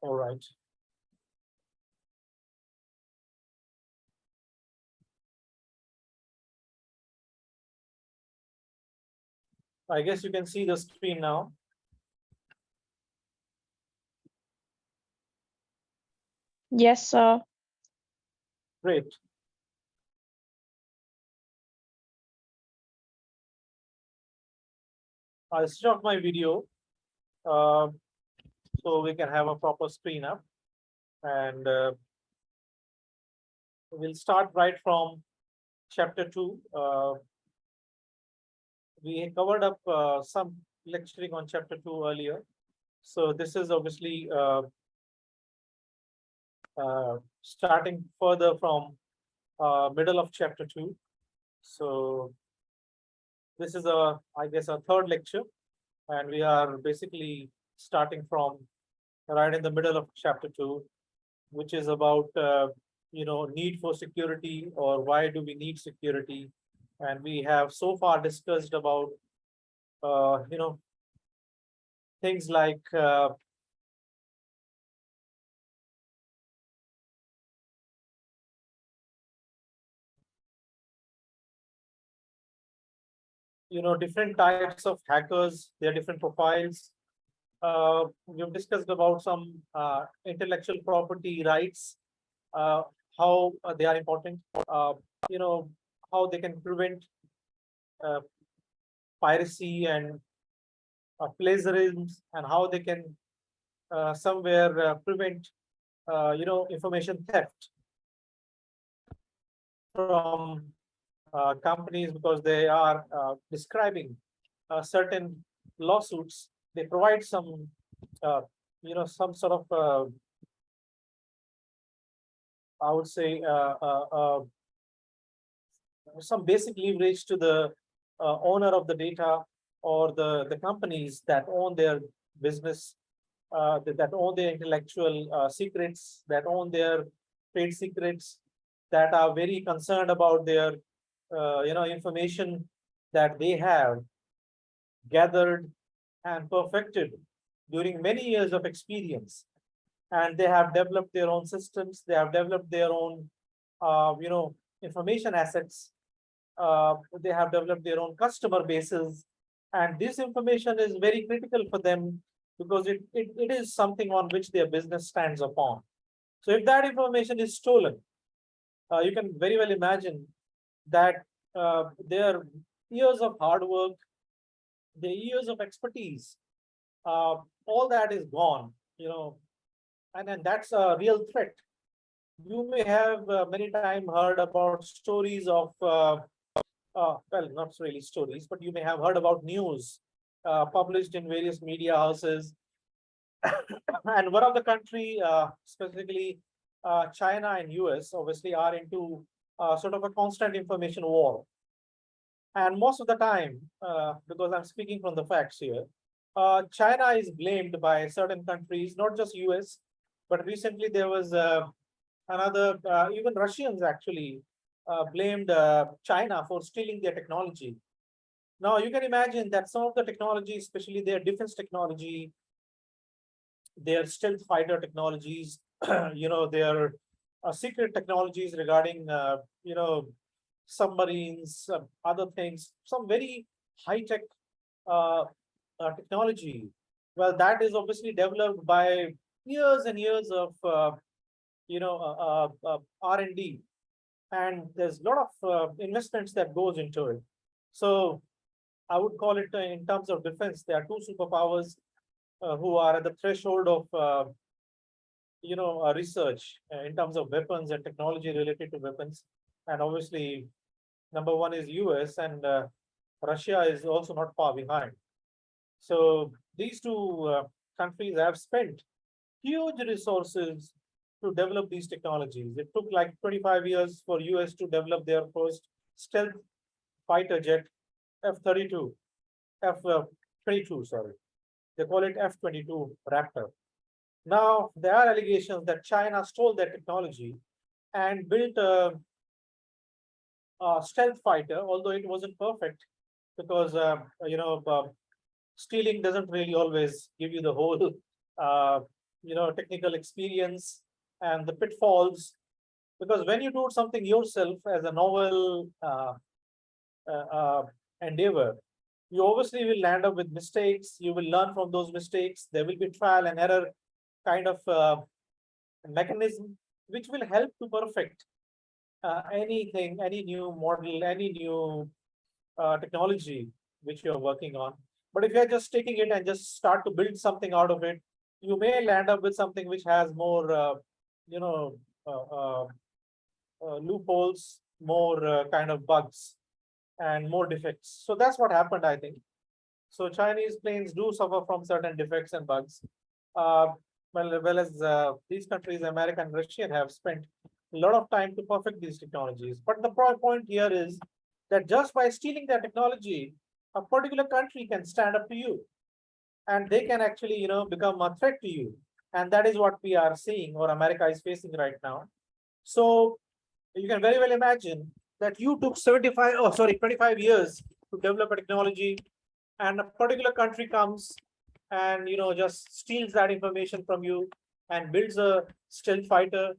All right. I guess you can see the screen now. Yes, sir. Great. I'll stop my video so we can have a proper screen up, and we'll start right from chapter 2. We covered up some lecturing on chapter 2 earlier. So this is obviously starting further from middle of chapter 2. So this is I guess, a third lecture, and we are basically starting from right in the middle of chapter 2, which is about need for security, or why do we need security. And we have so far discussed about things like different types of hackers, their different profiles. We've discussed about some intellectual property rights, how they are important, how they can prevent uh, piracy and plagiarism, and how they can somewhere prevent information theft from companies, because they are describing certain lawsuits. They provide some some sort of I would say some basic leverage to the owner of the data, or the companies that own their business, that own their intellectual secrets, that own their trade secrets, that are very concerned about their information that they have gathered and perfected during many years of experience. And they have developed their own systems, they have developed their own information assets, they have developed their own customer bases, and this information is very critical for them, because it is something on which their business stands upon. So if that information is stolen, you can very well imagine that their years of hard work, their years of expertise, all that is gone, and then that's a real threat. You may have many times heard about stories of, well, not really stories, but you may have heard about news published in various media houses. And one of the country, specifically China and US, obviously are into sort of a constant information war. And most of the time, because I'm speaking from the facts here, China is blamed by certain countries, not just US, but recently there was another, even Russians actually blamed China for stealing their technology. Now you can imagine that some of the technology, especially their defense technology, their stealth fighter technologies, their secret technologies regarding, submarines, other things, some very high-tech technology. Well, that is obviously developed by years and years of, R&D, and there's a lot of investments that goes into it. So I would call it, in terms of defense, there are two superpowers who are at the threshold of research in terms of weapons and technology related to weapons. And obviously, number one is US, and Russia is also not far behind. So these two countries have spent huge resources to develop these technologies. It took like 25 years for US to develop their first stealth fighter jet, F-32, F-22, sorry. They call it F-22 Raptor. Now, there are allegations that China stole that technology and built a stealth fighter, although it wasn't perfect, because stealing doesn't really always give you the whole technical experience and the pitfalls. Because when you do something yourself as a novel endeavor, you obviously will land up with mistakes. You will learn from those mistakes. There will be trial and error kind of mechanism which will help to perfect anything, any new model, any new technology which you're working on. But if you're just taking it and just start to build something out of it, you may land up with something which has more, you know, uh, uh, loopholes, more kind of bugs, and more defects. So that's what happened, I think. So Chinese planes do suffer from certain defects and bugs. Uh, well as these countries, America and Russia, have spent a lot of time to perfect these technologies. But the point here is that just by stealing their technology, a particular country can stand up to you, and they can actually, become a threat to you. And that is what we are seeing, or America is facing right now. So you can very well imagine that you took 25 years to develop a technology, and a particular country comes and just steals that information from you and builds a stealth fighter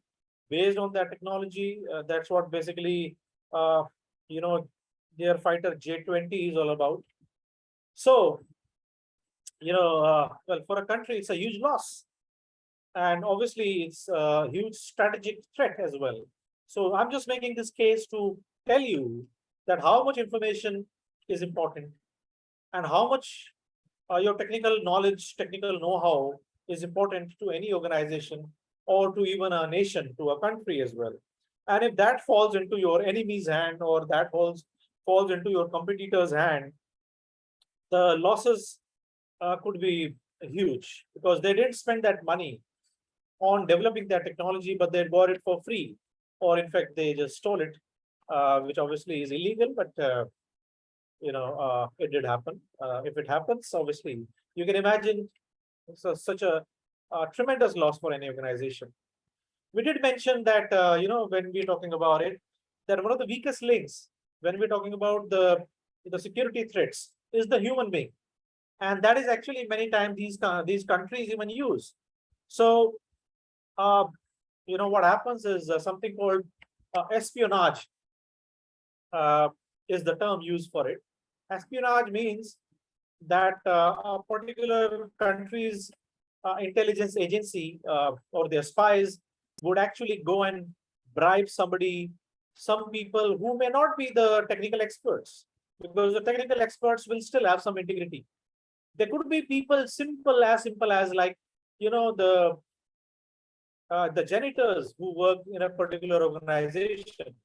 based on that technology. That's what basically you know their fighter J-20 is all about. So well, for a country it's a huge loss, and obviously it's a huge strategic threat as well. So I'm just making this case to tell you that how much information is important, and how much your technical knowledge, technical know-how is important to any organization, or to even a nation, to a country as well. And if that falls into your enemy's hand, or that falls into your competitor's hand, the losses could be huge, because they didn't spend that money on developing that technology, but they got it for free, or in fact they just stole it, which obviously is illegal. But it did happen. If it happens, obviously you can imagine such a tremendous loss for any organization. We did mention that when we're talking about it, that one of the weakest links when we're talking about the security threats is the human being, and that is actually many times these countries even use. So uh, what happens is something called espionage uh, is the term used for it. Espionage means that a particular country's intelligence agency or their spies would actually go and bribe some people who may not be the technical experts, because the technical experts will still have some integrity. There could be people simple as like the janitors who work in a particular organization,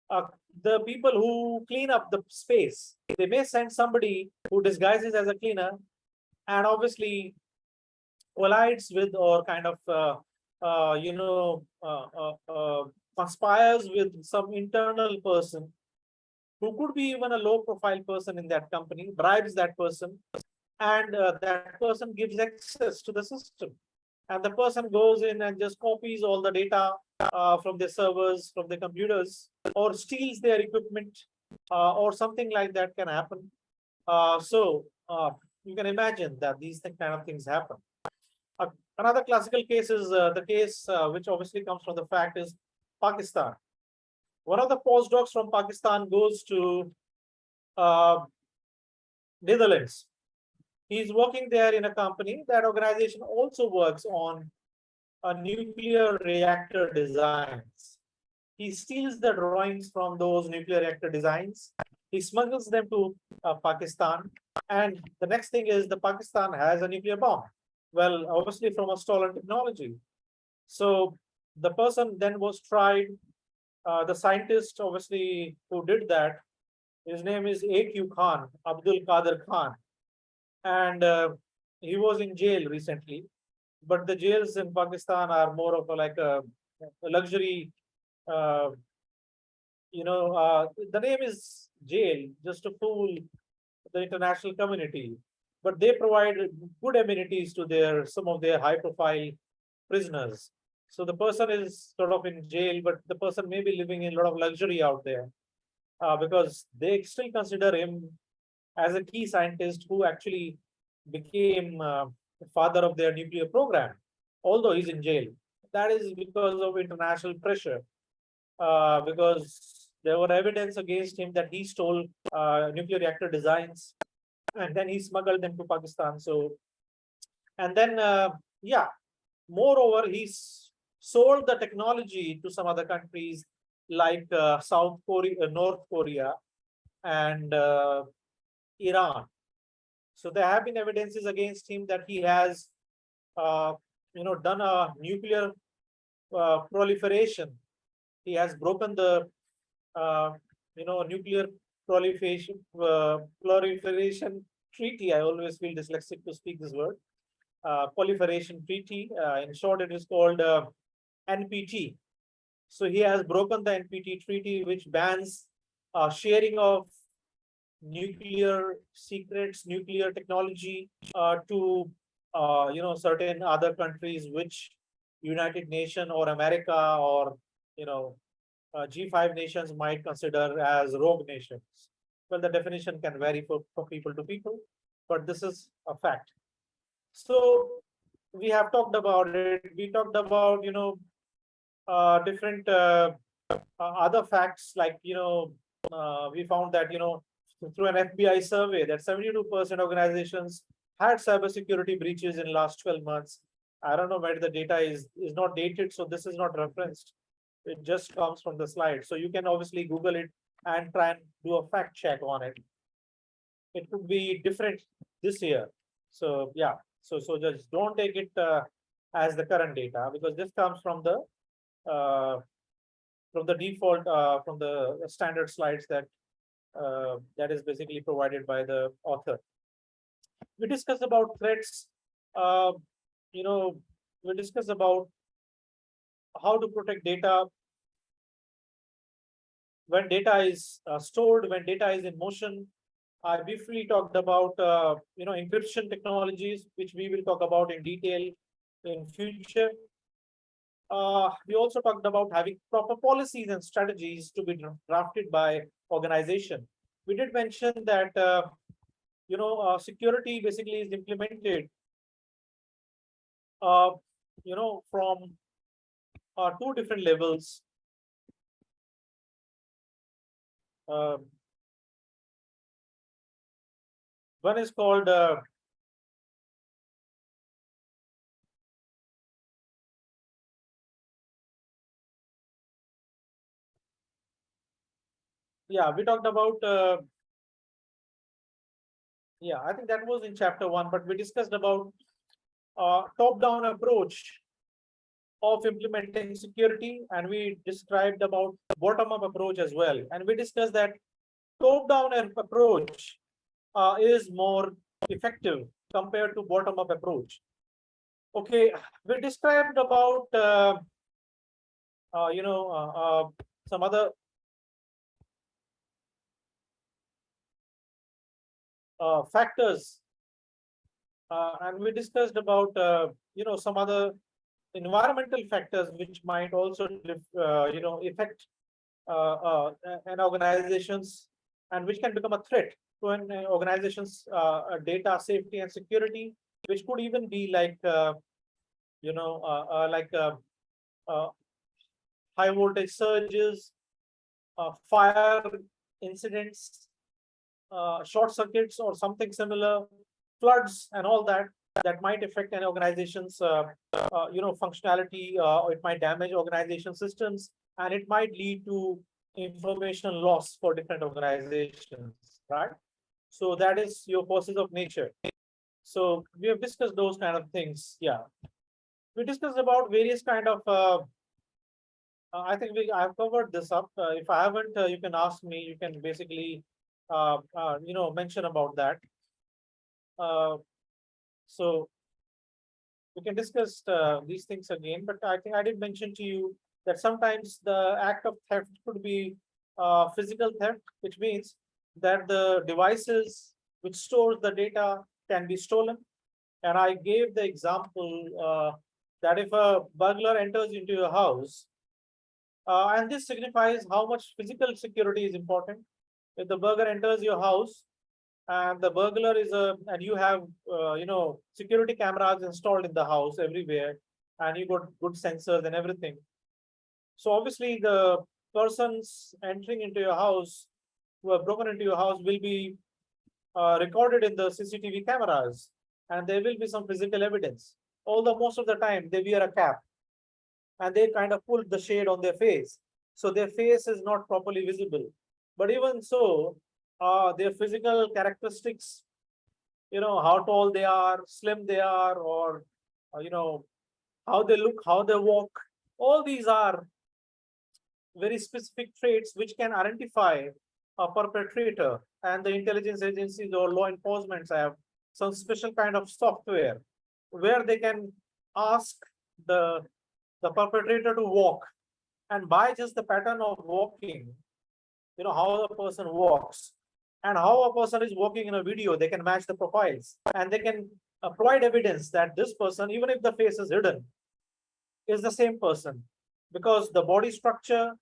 uh, the people who clean up the space. They may send somebody who disguises as a cleaner, and obviously collides with, or kind of conspires with some internal person who could be even a low profile person in that company, bribes that person, and that person gives access to the system, and the person goes in and just copies all the data from their servers, from their computers, or steals their equipment, or something like that can happen. So you can imagine that these kind of things happen. Uh, Another classical case is the case which obviously comes from the fact is Pakistan. One of the postdocs from Pakistan goes to uh, Netherlands. He's working there in a company. That organization also works on nuclear reactor designs. He steals the drawings from those nuclear reactor designs. He smuggles them to Pakistan. And the next thing is the Pakistan has a nuclear bomb. Well, obviously from a stolen technology. So the person then was tried. The scientist, obviously, who did that, his name is A.Q. Khan, Abdul Qadir Khan. And he was in jail recently. But the jails in Pakistan are more of a luxury. Uh, the name is jail just to fool the international community, but they provide good amenities to their some of their high-profile prisoners. So the person is sort of in jail, but the person may be living in a lot of luxury out there, because they still consider him as a key scientist who actually became the father of their nuclear program, although he's in jail. That is because of international pressure, because there were evidence against him that he stole nuclear reactor designs and then he smuggled them to Pakistan. So, and then, yeah, moreover, sold the technology to some other countries like South Korea, North Korea, and Iran. So there have been evidences against him that he has, uh, done a nuclear proliferation. He has broken the, nuclear proliferation treaty. I always feel dyslexic to speak this word. Proliferation treaty. In short, it is called NPT. So he has broken the NPT treaty, which bans sharing of nuclear secrets, nuclear technology to certain other countries, which United Nations or America or you know G5 nations might consider as rogue nations. Well, the definition can vary from people to people, but this is a fact. So we have talked about it. We talked about different other facts like we found that through an FBI survey that 72% organizations had cybersecurity breaches in last 12 months. I don't know whether the data is not dated, so this is not referenced. It just comes from the slide. So you can obviously Google it and try and do a fact check on it. It could be different this year. So yeah, so just don't take it as the current data because this comes uh, from the default from the standard slides that is basically provided by the author. We discussed about threats. Uh, you know, we discussed about how to protect data when data is stored, when data is in motion. I briefly talked about encryption technologies, which we will talk about in detail in future. We also talked about having proper policies and strategies to be drafted by organization. We did mention that security basically is implemented uh, from two different levels. Uh, one is called yeah, we talked about yeah, I think that was in chapter 1, but we discussed about top-down approach of implementing security, and we described about bottom-up approach as well. And we discussed that top-down approach is more effective compared to bottom-up approach. Okay, we described about some other factors, and we discussed about some other environmental factors which might also affect an organization's and which can become a threat to an organization's data safety and security, which could even be like uh, high voltage surges, fire incidents, short circuits or something similar, floods and all that that might affect an organization's functionality. It might damage organization systems, and it might lead to information loss for different organizations, right? So that is your forces of nature. So we have discussed those kind of things. Yeah, we discussed about various kind of I think I've covered this up. If I haven't, you can ask me. You can basically, mention about that. Uh, so we can discuss these things again. But I think I did mention to you that sometimes the act of theft could be physical theft, which means that the devices which stores the data can be stolen. And I gave the example that if a burglar enters into your house, and this signifies how much physical security is important. If the burglar enters your house and the burglar is and you have security cameras installed in the house everywhere, and you got good sensors and everything. So obviously the persons entering into your house who have broken into your house will be recorded in the CCTV cameras, and there will be some physical evidence. Although most of the time they wear a cap and they kind of pull the shade on their face, so their face is not properly visible. But even so, their physical characteristics, how tall they are, slim they are, or how they look, how they walk, all these are very specific traits which can identify a perpetrator. And the intelligence agencies or law enforcement have some special kind of software where they can ask the the perpetrator to walk, and by just the pattern of walking, how the person walks and how a person is walking in a video, they can match the profiles, and they can provide evidence that this person, even if the face is hidden, is the same person, because the body structure,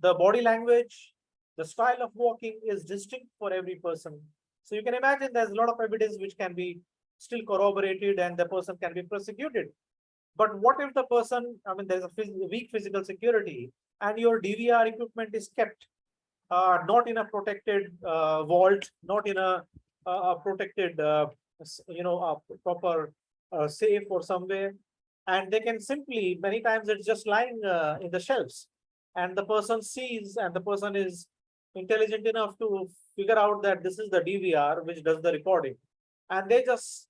the body language, the style of walking is distinct for every person. So you can imagine there's a lot of evidence which can be still corroborated and the person can be prosecuted. But what if the person, there's a weak physical security and your DVR equipment is kept not in a protected vault, not in a protected, a proper safe or somewhere, and they can simply, many times it's just lying in the shelves, and the person sees, and the person is intelligent enough to figure out that this is the DVR which does the recording, and they just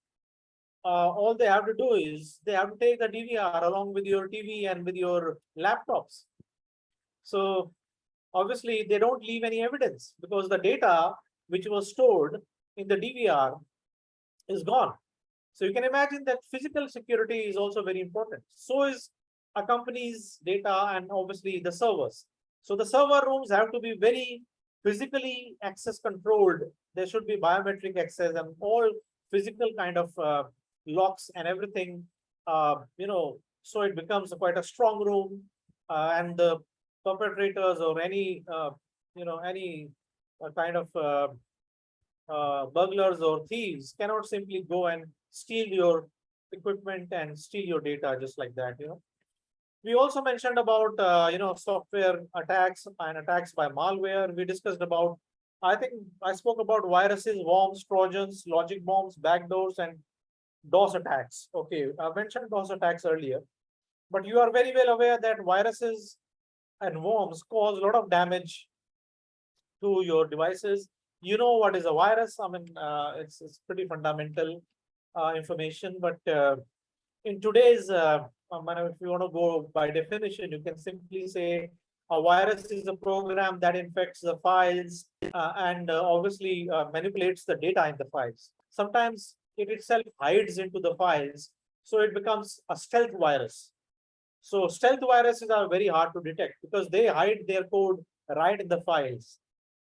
all they have to do is they have to take the DVR along with your TV and with your laptops. So obviously they don't leave any evidence because the data which was stored in the DVR is gone. So you can imagine that physical security is also very important. So is a company's data and obviously the servers. So the server rooms have to be very physically access controlled. There should be biometric access and all physical kind of locks and everything. So it becomes quite a strong room, and the perpetrators or any kind of burglars or thieves cannot simply go and steal your equipment and steal your data just like that. We also mentioned about software attacks and attacks by malware. We discussed about, I think I spoke about viruses, worms, trojans, logic bombs, backdoors, and DOS attacks. Okay, I mentioned DOS attacks earlier, but you are very well aware that viruses and worms cause a lot of damage to your devices. You know what is a virus? It's pretty fundamental information, but in today's, if you want to go by definition, you can simply say a virus is a program that infects the files and obviously manipulates the data in the files. Sometimes it itself hides into the files, so it becomes a stealth virus. So stealth viruses are very hard to detect because they hide their code right in the files.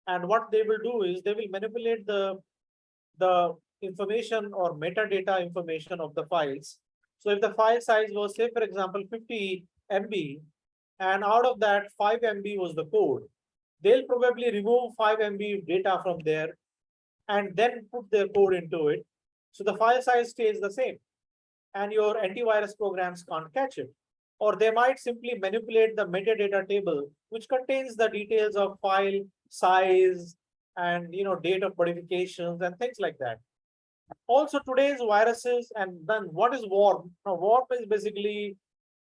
And what they will do is they will manipulate the information or metadata information of the files. So if the file size was, say, for example, 50 MB, and out of that 5 MB was the code, they'll probably remove 5 MB data from there and then put their code into it. So the file size stays the same and your antivirus programs can't catch it. Or they might simply manipulate the metadata table, which contains the details of file size and date of modifications and things like that. Also, today's viruses, and then what is warp? Now, warp is basically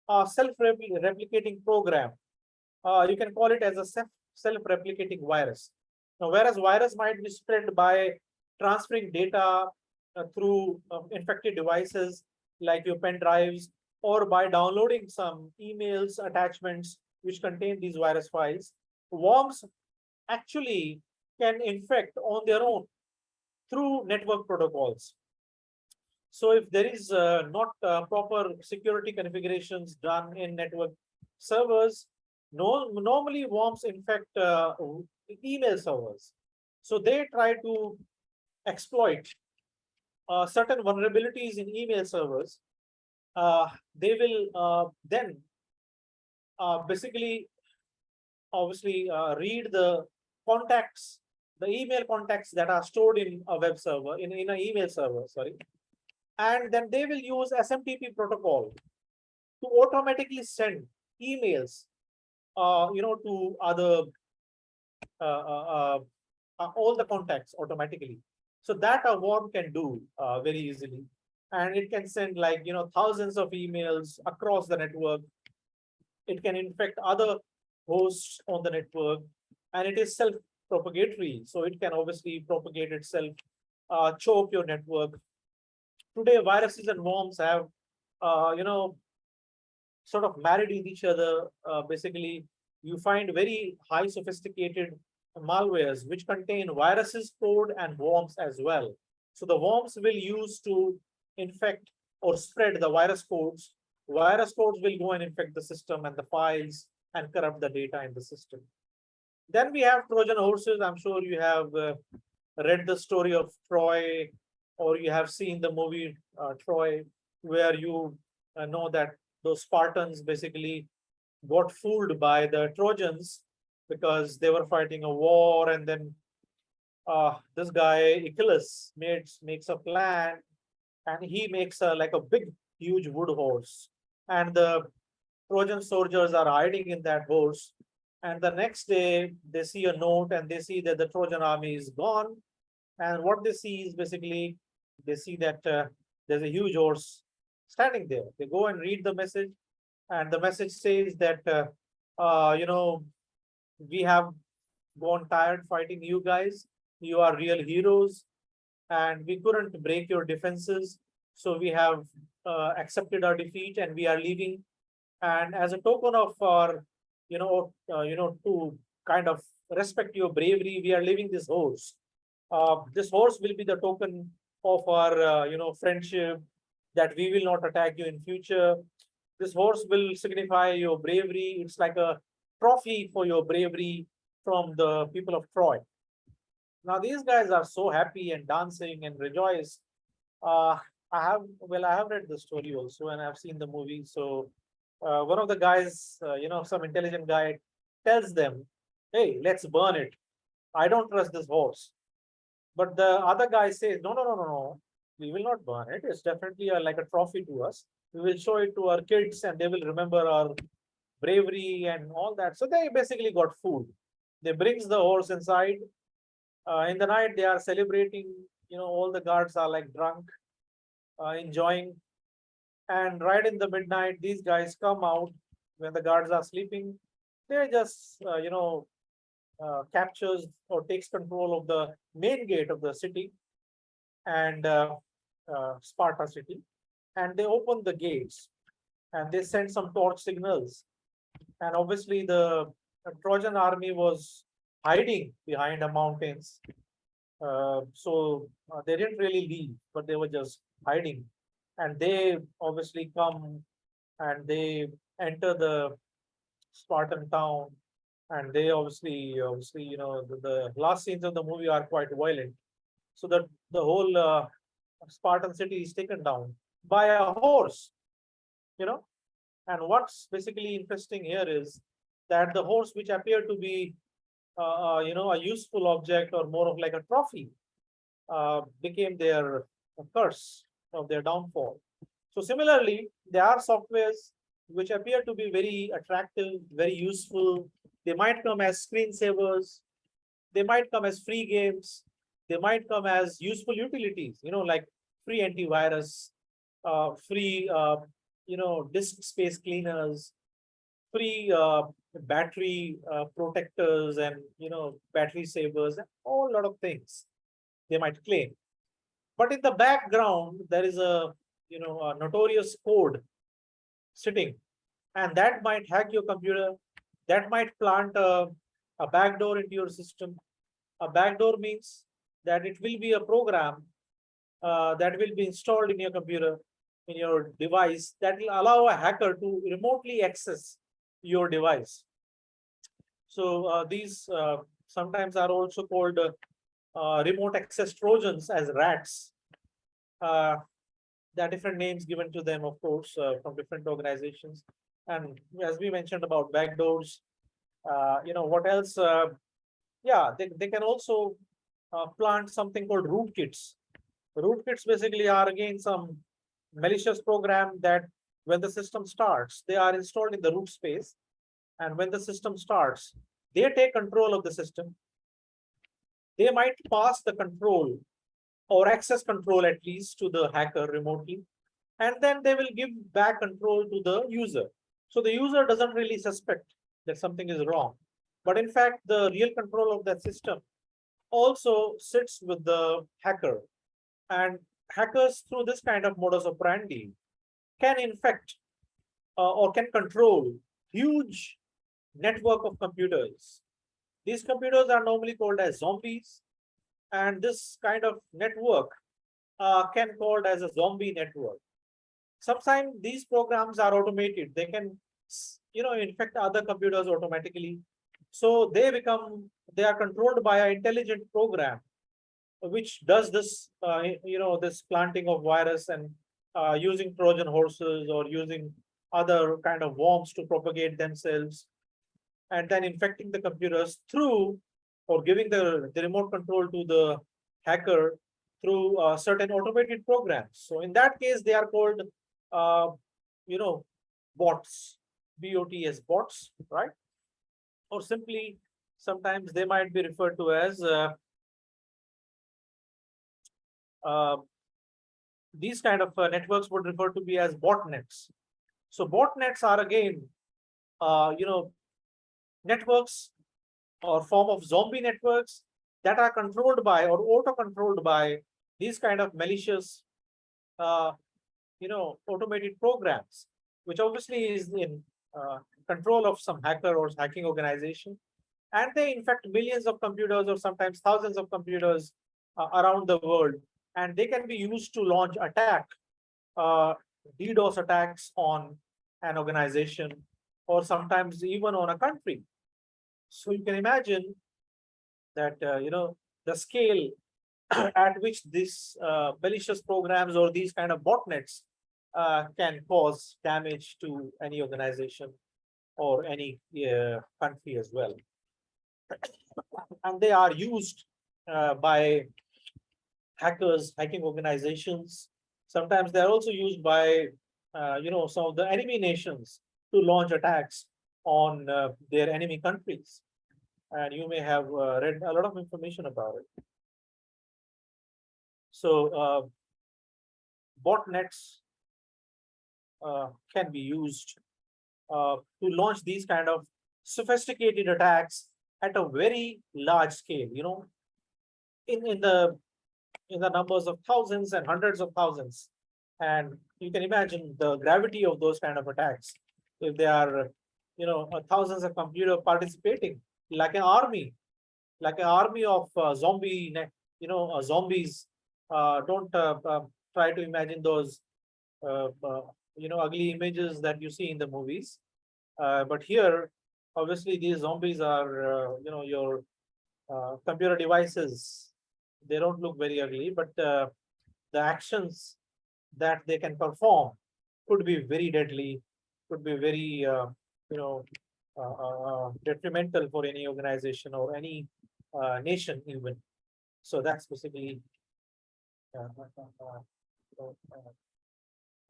a self-replicating program. You can call it as a self-replicating virus. Now, whereas virus might be spread by transferring data through infected devices like your pen drives, or by downloading some emails, attachments which contain these virus files, worms actually can infect on their own through network protocols. So if there is not proper security configurations done in network servers, normally worms infect email servers. So they try to exploit certain vulnerabilities in email servers. They will then basically, obviously, read the contacts, the email contacts that are stored in a web server, in an email server, sorry. And then they will use SMTP protocol to automatically send emails, to other all the contacts automatically. So that a worm can do very easily, and it can send like thousands of emails across the network. It can infect other hosts on the network, and it is self-propagatory, so it can obviously propagate itself, choke your network. Today, viruses and worms have, sort of married with each other. Basically, you find very high sophisticated malwares which contain viruses, code, and worms as well. So the worms will use to infect or spread the virus codes. Virus codes will go and infect the system and the files and corrupt the data in the system. Then we have Trojan horses. I'm sure you have read the story of Troy, or you have seen the movie Troy, where you know that those Spartans basically got fooled by the Trojans because they were fighting a war, and then this guy Achilles makes a plan, and he makes like a big, huge wood horse, and the Trojan soldiers are hiding in that horse. And the next day, they see a note and they see that the Trojan army is gone. And what they see is basically they see that there's a huge horse standing there. They go and read the message, and the message says that we have gone tired fighting you guys. You are real heroes, and we couldn't break your defenses, so we have accepted our defeat and we are leaving. And as a token of our, to kind of respect your bravery, we are leaving this horse. This horse will be the token of our, friendship, that we will not attack you in future. This horse will signify your bravery. It's like a trophy for your bravery from the people of Troy. Now these guys are so happy and dancing and rejoice. Uh, I have read the story also, and I've seen the movie. So one of the guys, some intelligent guy tells them, "Hey, let's burn it. I don't trust this horse." But the other guy says, "No, no, no, no, no. We will not burn it. It's definitely like a trophy to us. We will show it to our kids, and they will remember our bravery and all that." So they basically got fooled. They brings the horse inside. In the night, they are celebrating. All the guards are like drunk, enjoying. And right in the midnight, these guys come out when the guards are sleeping. They just, captures or takes control of the main gate of the city, and Sparta city, and they open the gates, and they send some torch signals. And obviously, the Trojan army was hiding behind the mountains. So they didn't really leave, but they were just hiding. And they obviously come and they enter the Spartan town, and they obviously, the last scenes of the movie are quite violent. So that the whole Spartan city is taken down by a horse, you know. And what's basically interesting here is that the horse, which appeared to be, a useful object or more of like a trophy, became their curse of their downfall. So similarly, there are softwares which appear to be very attractive, very useful. They might come as screensavers. They might come as free games. They might come as useful utilities, like free antivirus, free, disk space cleaners, free battery protectors, and battery savers, and a whole lot of things they might claim. But in the background, there is a notorious code sitting, and that might hack your computer. That might plant a backdoor into your system. A backdoor means that it will be a program that will be installed in your computer, in your device, that will allow a hacker to remotely access your device. So these sometimes are also called remote access Trojans, as rats. Uh, there are different names given to them, of course, from different organizations. And as we mentioned about backdoors, what else? Yeah, they can also plant something called rootkits. Rootkits basically are again some malicious program that when the system starts, they are installed in the root space. And when the system starts, they take control of the system. They might pass the control or access control at least to the hacker remotely. And then they will give back control to the user. So the user doesn't really suspect that something is wrong. But in fact, the real control of that system also sits with the hacker. And hackers, through this kind of modus operandi, can infect or can control huge network of computers. These computers are normally called as zombies, and this kind of network can called as a zombie network. Sometimes these programs are automated. They can, infect other computers automatically. So they are controlled by an intelligent program, which does this, this planting of virus and using Trojan horses or using other kind of worms to propagate themselves, and then infecting the computers through or giving the remote control to the hacker through certain automated programs. So in that case, they are called, uh, you know, bots, BOTS, bots, right? Or simply, sometimes they might be referred to as uh, these kind of networks would refer to be as botnets. So botnets are again, networks or form of zombie networks that are controlled by or auto-controlled by these kind of malicious, uh, automated programs, which obviously is in control of some hacker or hacking organization. And they infect millions of computers or sometimes thousands of computers around the world. And they can be used to launch uh, DDoS attacks on an organization or sometimes even on a country. So you can imagine that, the scale at which these malicious programs or these kind of botnets can cause damage to any organization or any country as well. And they are used by hackers, hacking organizations. Sometimes they are also used by, some of the enemy nations to launch attacks on their enemy countries. And you may have read a lot of information about it. So botnets can be used to launch these kind of sophisticated attacks at a very large scale. In the numbers of thousands and hundreds of thousands, and you can imagine the gravity of those kind of attacks if there are, thousands of computer participating, like an army, of zombies. Don't try to imagine those ugly images that you see in the movies. But here, obviously, these zombies are, your computer devices. They don't look very ugly, but the actions that they can perform could be very deadly, could be very, detrimental for any organization or any nation even. So that's basically a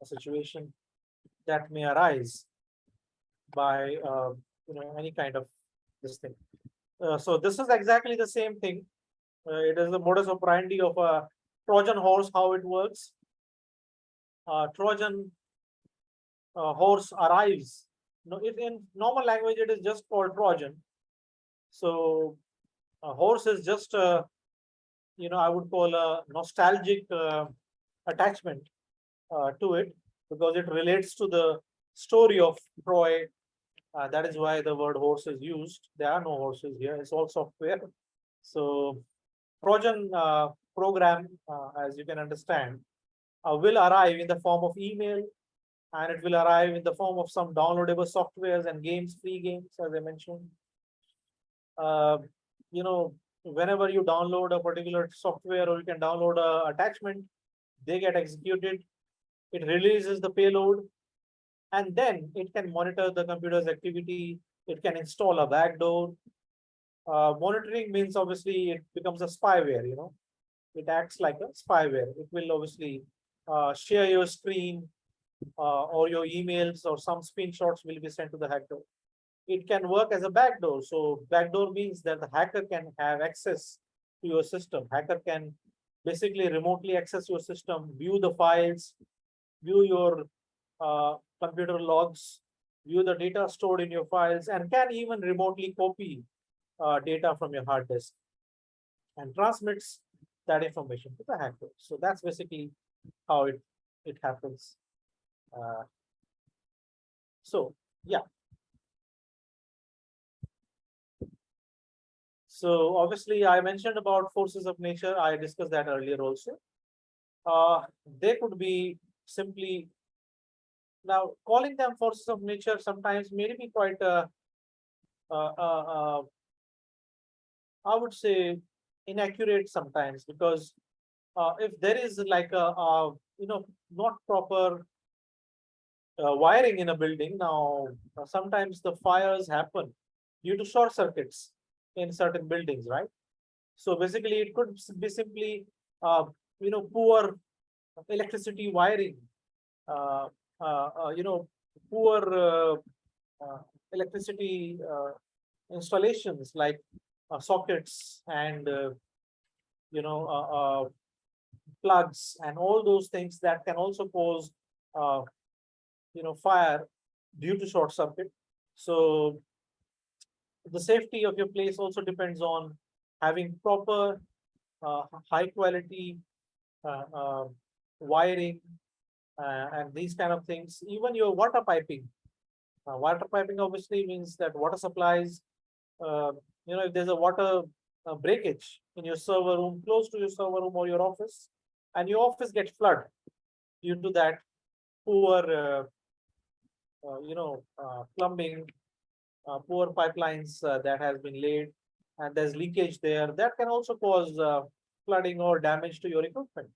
situation that may arise by any kind of this thing. So this is exactly the same thing. It is the modus operandi of a Trojan horse, how it works. Trojan horse arrives. No, if in normal language it is just called Trojan. So a horse is just I would call a nostalgic attachment to it, because it relates to the story of Troy. That is why the word horse is used. There are no horses here. It's all software. So Trojan program, as you can understand, will arrive in the form of email, and it will arrive in the form of some downloadable softwares and games, free games, as I mentioned. Uh, Whenever you download a particular software or you can download a attachment, they get executed. It releases the payload, and then it can monitor the computer's activity. It can install a backdoor. Monitoring means obviously it becomes a spyware. It acts like a spyware. It will obviously share your screen or your emails or some screenshots will be sent to the hacker. It can work as a backdoor. So backdoor means that the hacker can have access to your system. Hacker can basically remotely access your system, view the files, view your computer logs, view the data stored in your files, and can even remotely copy data from your hard disk and transmits that information to the hacker. So that's basically how it happens. Uh, so yeah. So obviously, I mentioned about forces of nature. I discussed that earlier also. They could be simply now calling them forces of nature sometimes may be quite uh, uh, uh, I would say inaccurate sometimes because if there is like not proper wiring in a building now, sometimes the fires happen due to short circuits in certain buildings, right? So basically, it could be simply poor electricity wiring, uh, poor uh, electricity installations like sockets and plugs and all those things that can also cause uh, fire due to short circuit. So the safety of your place also depends on having proper uh, high quality wiring and these kind of things. Even your water piping. Water piping obviously means that water supplies. Uh, if there's a water breakage in your server room, close to your server room or your office, and your office gets flooded due to that poor, plumbing, poor pipelines that has been laid, and there's leakage there. That can also cause flooding or damage to your equipment.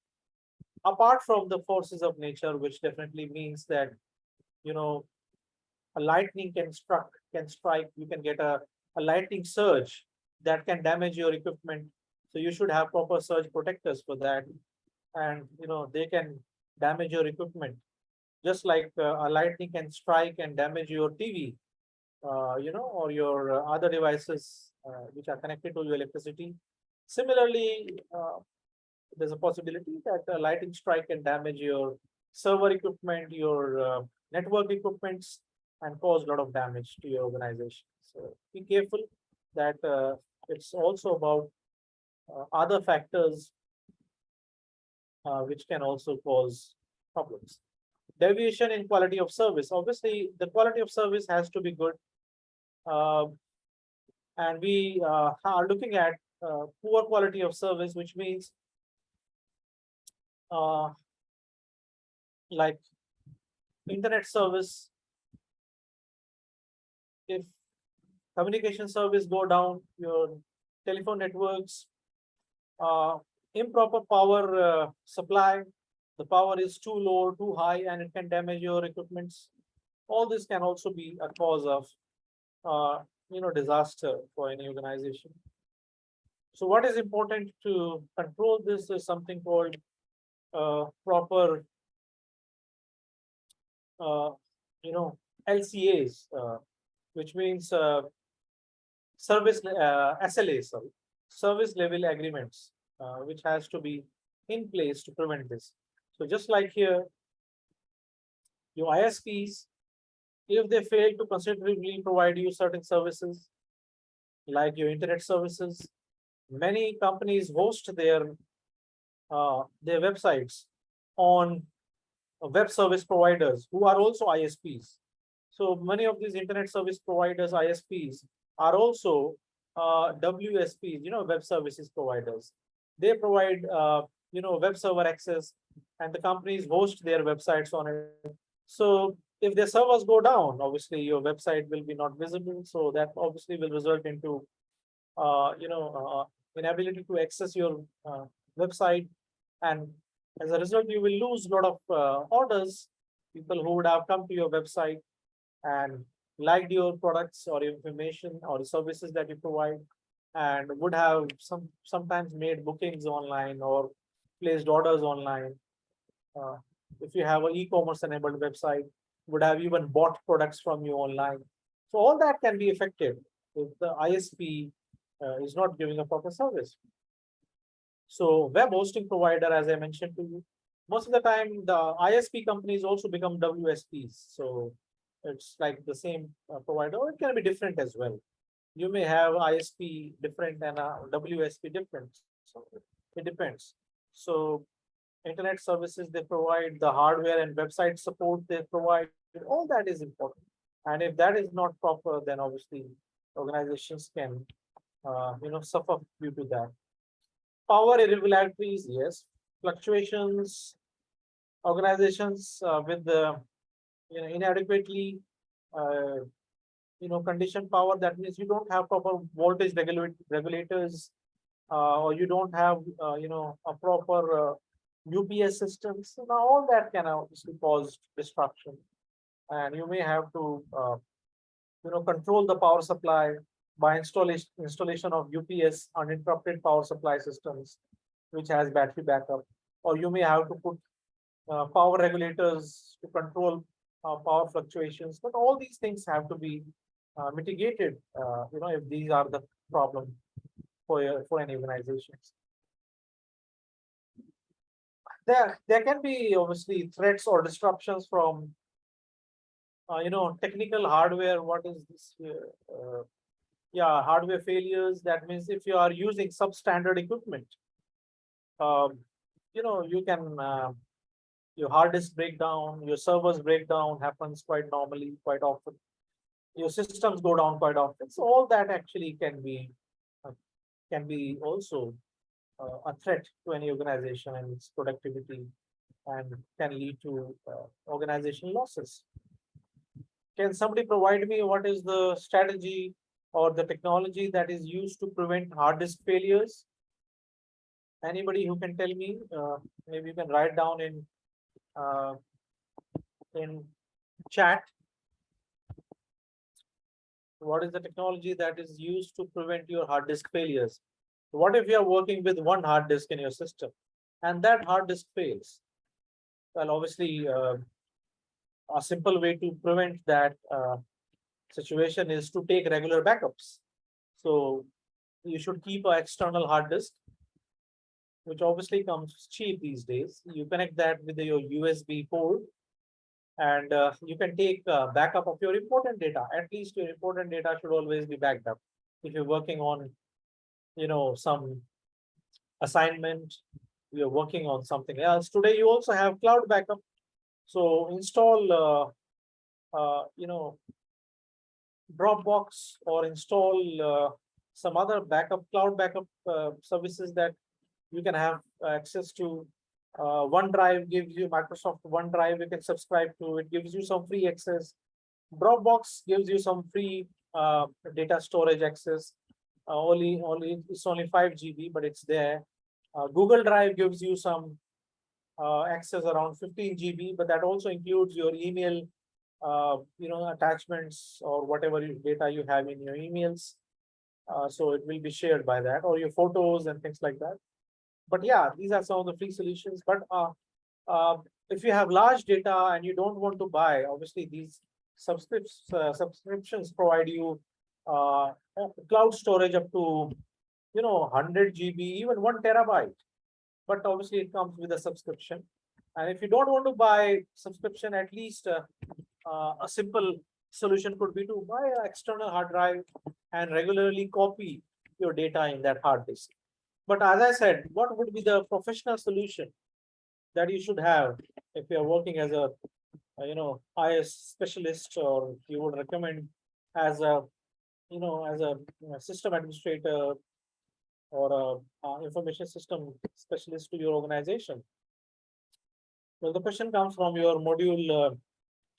Apart from the forces of nature, which definitely means that you know a lightning can strike, you can get a lightning surge that can damage your equipment. So you should have proper surge protectors for that, and they can damage your equipment just like a lightning can strike and damage your TV, or your other devices which are connected to your electricity. Similarly, there's a possibility that a lightning strike can damage your server equipment, your network equipments, and cause a lot of damage to your organization. So be careful that it's also about other factors which can also cause problems. Deviation in quality of service. Obviously, the quality of service has to be good. Uh, and we are looking at poor quality of service, which means uh, like internet service. If communication service go down, your telephone networks, uh, improper power supply, the power is too low, too high, and it can damage your equipments. All this can also be a cause of disaster for any organization. So what is important to control this is something called proper uh, LCAs, which means SLAs, sorry, service level agreements, which has to be in place to prevent this. So just like here, your ISPs, if they fail to considerably provide you certain services, like your internet services, many companies host their websites on web service providers who are also ISPs. So many of these internet service providers, ISPs, are also WSPs, web services providers. They provide, web server access, and the companies host their websites on it. So if their servers go down, obviously your website will be not visible. So that obviously will result into, inability to access your website, and as a result, you will lose a lot of orders, people who would have come to your website and liked your products or information or the services that you provide, and would have sometimes made bookings online or placed orders online. Uh, If you have an e-commerce enabled website, would have even bought products from you online. So all that can be affected if the ISP is not giving a proper service. So web hosting provider, as I mentioned to you, most of the time the ISP companies also become WSPs. So it's like the same provider, or it can be different as well. You may have ISP different and WSP different. So it depends. So internet services they provide, the hardware and website support they provide, all that is important. And if that is not proper, then obviously organizations can suffer due to that. Power irregularities, yes. Fluctuations, organizations with the inadequately uh, conditioned power. That means you don't have proper voltage regulators, or you don't have a proper UPS systems. So now all that can obviously cause destruction, and you may have to control the power supply by installation of UPS, uninterrupted power supply systems, which has battery backup, or you may have to put power regulators to control power fluctuations. But all these things have to be mitigated, if these are the problem for any organizations. There can be obviously threats or disruptions from technical hardware. What is this here? Yeah, hardware failures. That means if you are using substandard equipment, um, you can your hard disk breakdown, your servers breakdown happens quite normally, quite often. Your systems go down quite often. So all that actually uh, can be also a threat to any organization and its productivity, and can lead to organization losses. Can somebody provide me what is the strategy or the technology that is used to prevent hard disk failures? Anybody who can tell me? Maybe you can write down uh, in chat. What is the technology that is used to prevent your hard disk failures? What if you are working with one hard disk in your system and that hard disk fails? Well, obviously, a simple way to prevent that situation is to take regular backups. So you should keep an external hard disk, which obviously comes cheap these days. You connect that with your USB port, and you can take backup of your important data. At least your important data should always be backed up. If you're working on, some assignment, you're working on something else. Today, you also have cloud backup. So install, Dropbox, or install some other backup cloud backup services that you can have access to. OneDrive gives you Microsoft OneDrive. You can subscribe to it. Gives you some free access. Dropbox gives you some free data storage access. Only it's only 5 GB, but it's there. Google Drive gives you some access around 15 GB, but that also includes your email, attachments or whatever data you have in your emails. So it will be shared by that, or your photos and things like that. But yeah, these are some of the free solutions. But uh, if you have large data and you don't want to buy, obviously these subscriptions provide you cloud storage up to 100 GB, even 1 TB. But obviously it comes with a subscription. And if you don't want to buy subscription, at least a simple solution could be to buy an external hard drive and regularly copy your data in that hard disk. But as I said, what would be the professional solution that you should have if you are working as a IS specialist, or you would recommend as a as a system administrator or a information system specialist to your organization? Well, the question comes from your module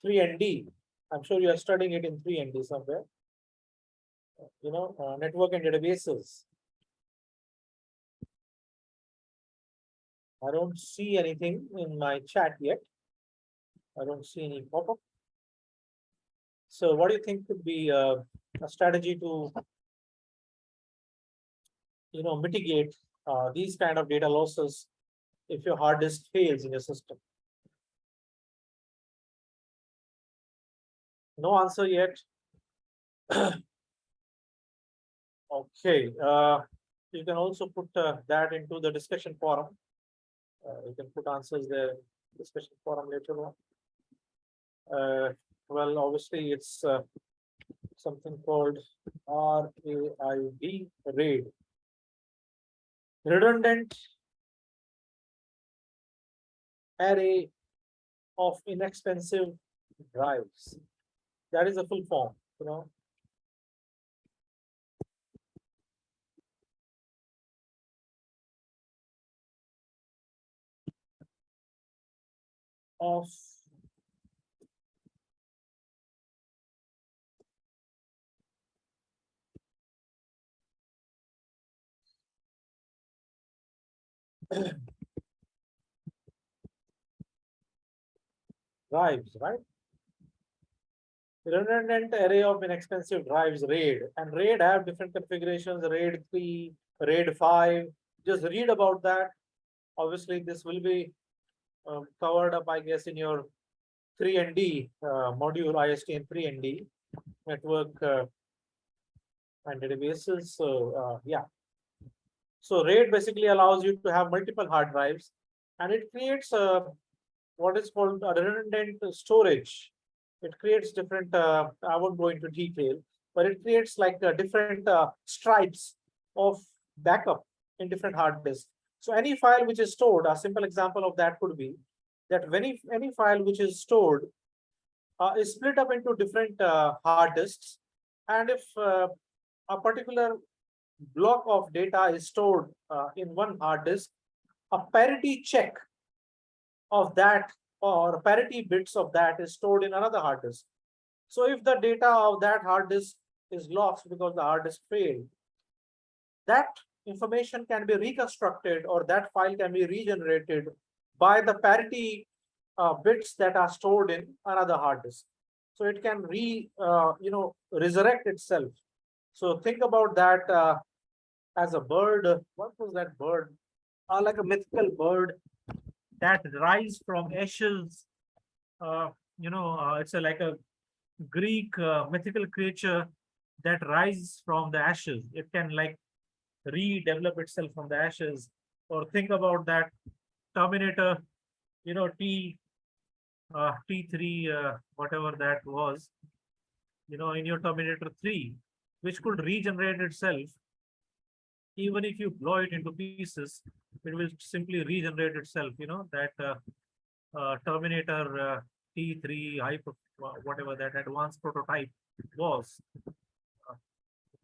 3 and D. I'm sure you are studying it in 3 and D somewhere. Network and databases. I don't see anything in my chat yet. I don't see any pop-up. So what do you think could be a strategy to mitigate these kind of data losses if your hard disk fails in your system? No answer yet. Okay. You can also put that into the discussion forum. You can put answers there, discussion forum later on. Well, obviously, it's something called RAID, redundant array of inexpensive drives. That is a full form, you know. Of drives, right? Redundant array of inexpensive drives, RAID. And RAID have different configurations, RAID 3, RAID 5. Just read about that. Obviously, this will be covered up, I guess, in your 3ND module, ISTN 3ND, network and databases. So, yeah. So RAID basically allows you to have multiple hard drives, and it creates what is called a redundant storage. It creates different, I won't go into detail, but it creates like different stripes of backup in different hard disks. So any file which is stored, a simple example of that could be that when any file which is stored is split up into different hard disks. And if a particular block of data is stored in one hard disk, a parity check of that or parity bits of that is stored in another hard disk. So if the data of that hard disk is lost because the hard disk failed, that information can be reconstructed or that file can be regenerated by the parity bits that are stored in another hard disk. So it can resurrect itself. So think about that as a bird. What was that bird? Like a mythical bird that rise from ashes. It's like a Greek mythical creature that rises from the ashes. It can like redevelop itself from the ashes. Or think about that Terminator, T3, whatever that was, in your Terminator 3, which could regenerate itself. Even if you blow it into pieces, it will simply regenerate itself, that Terminator T3 hyper, whatever that advanced prototype was.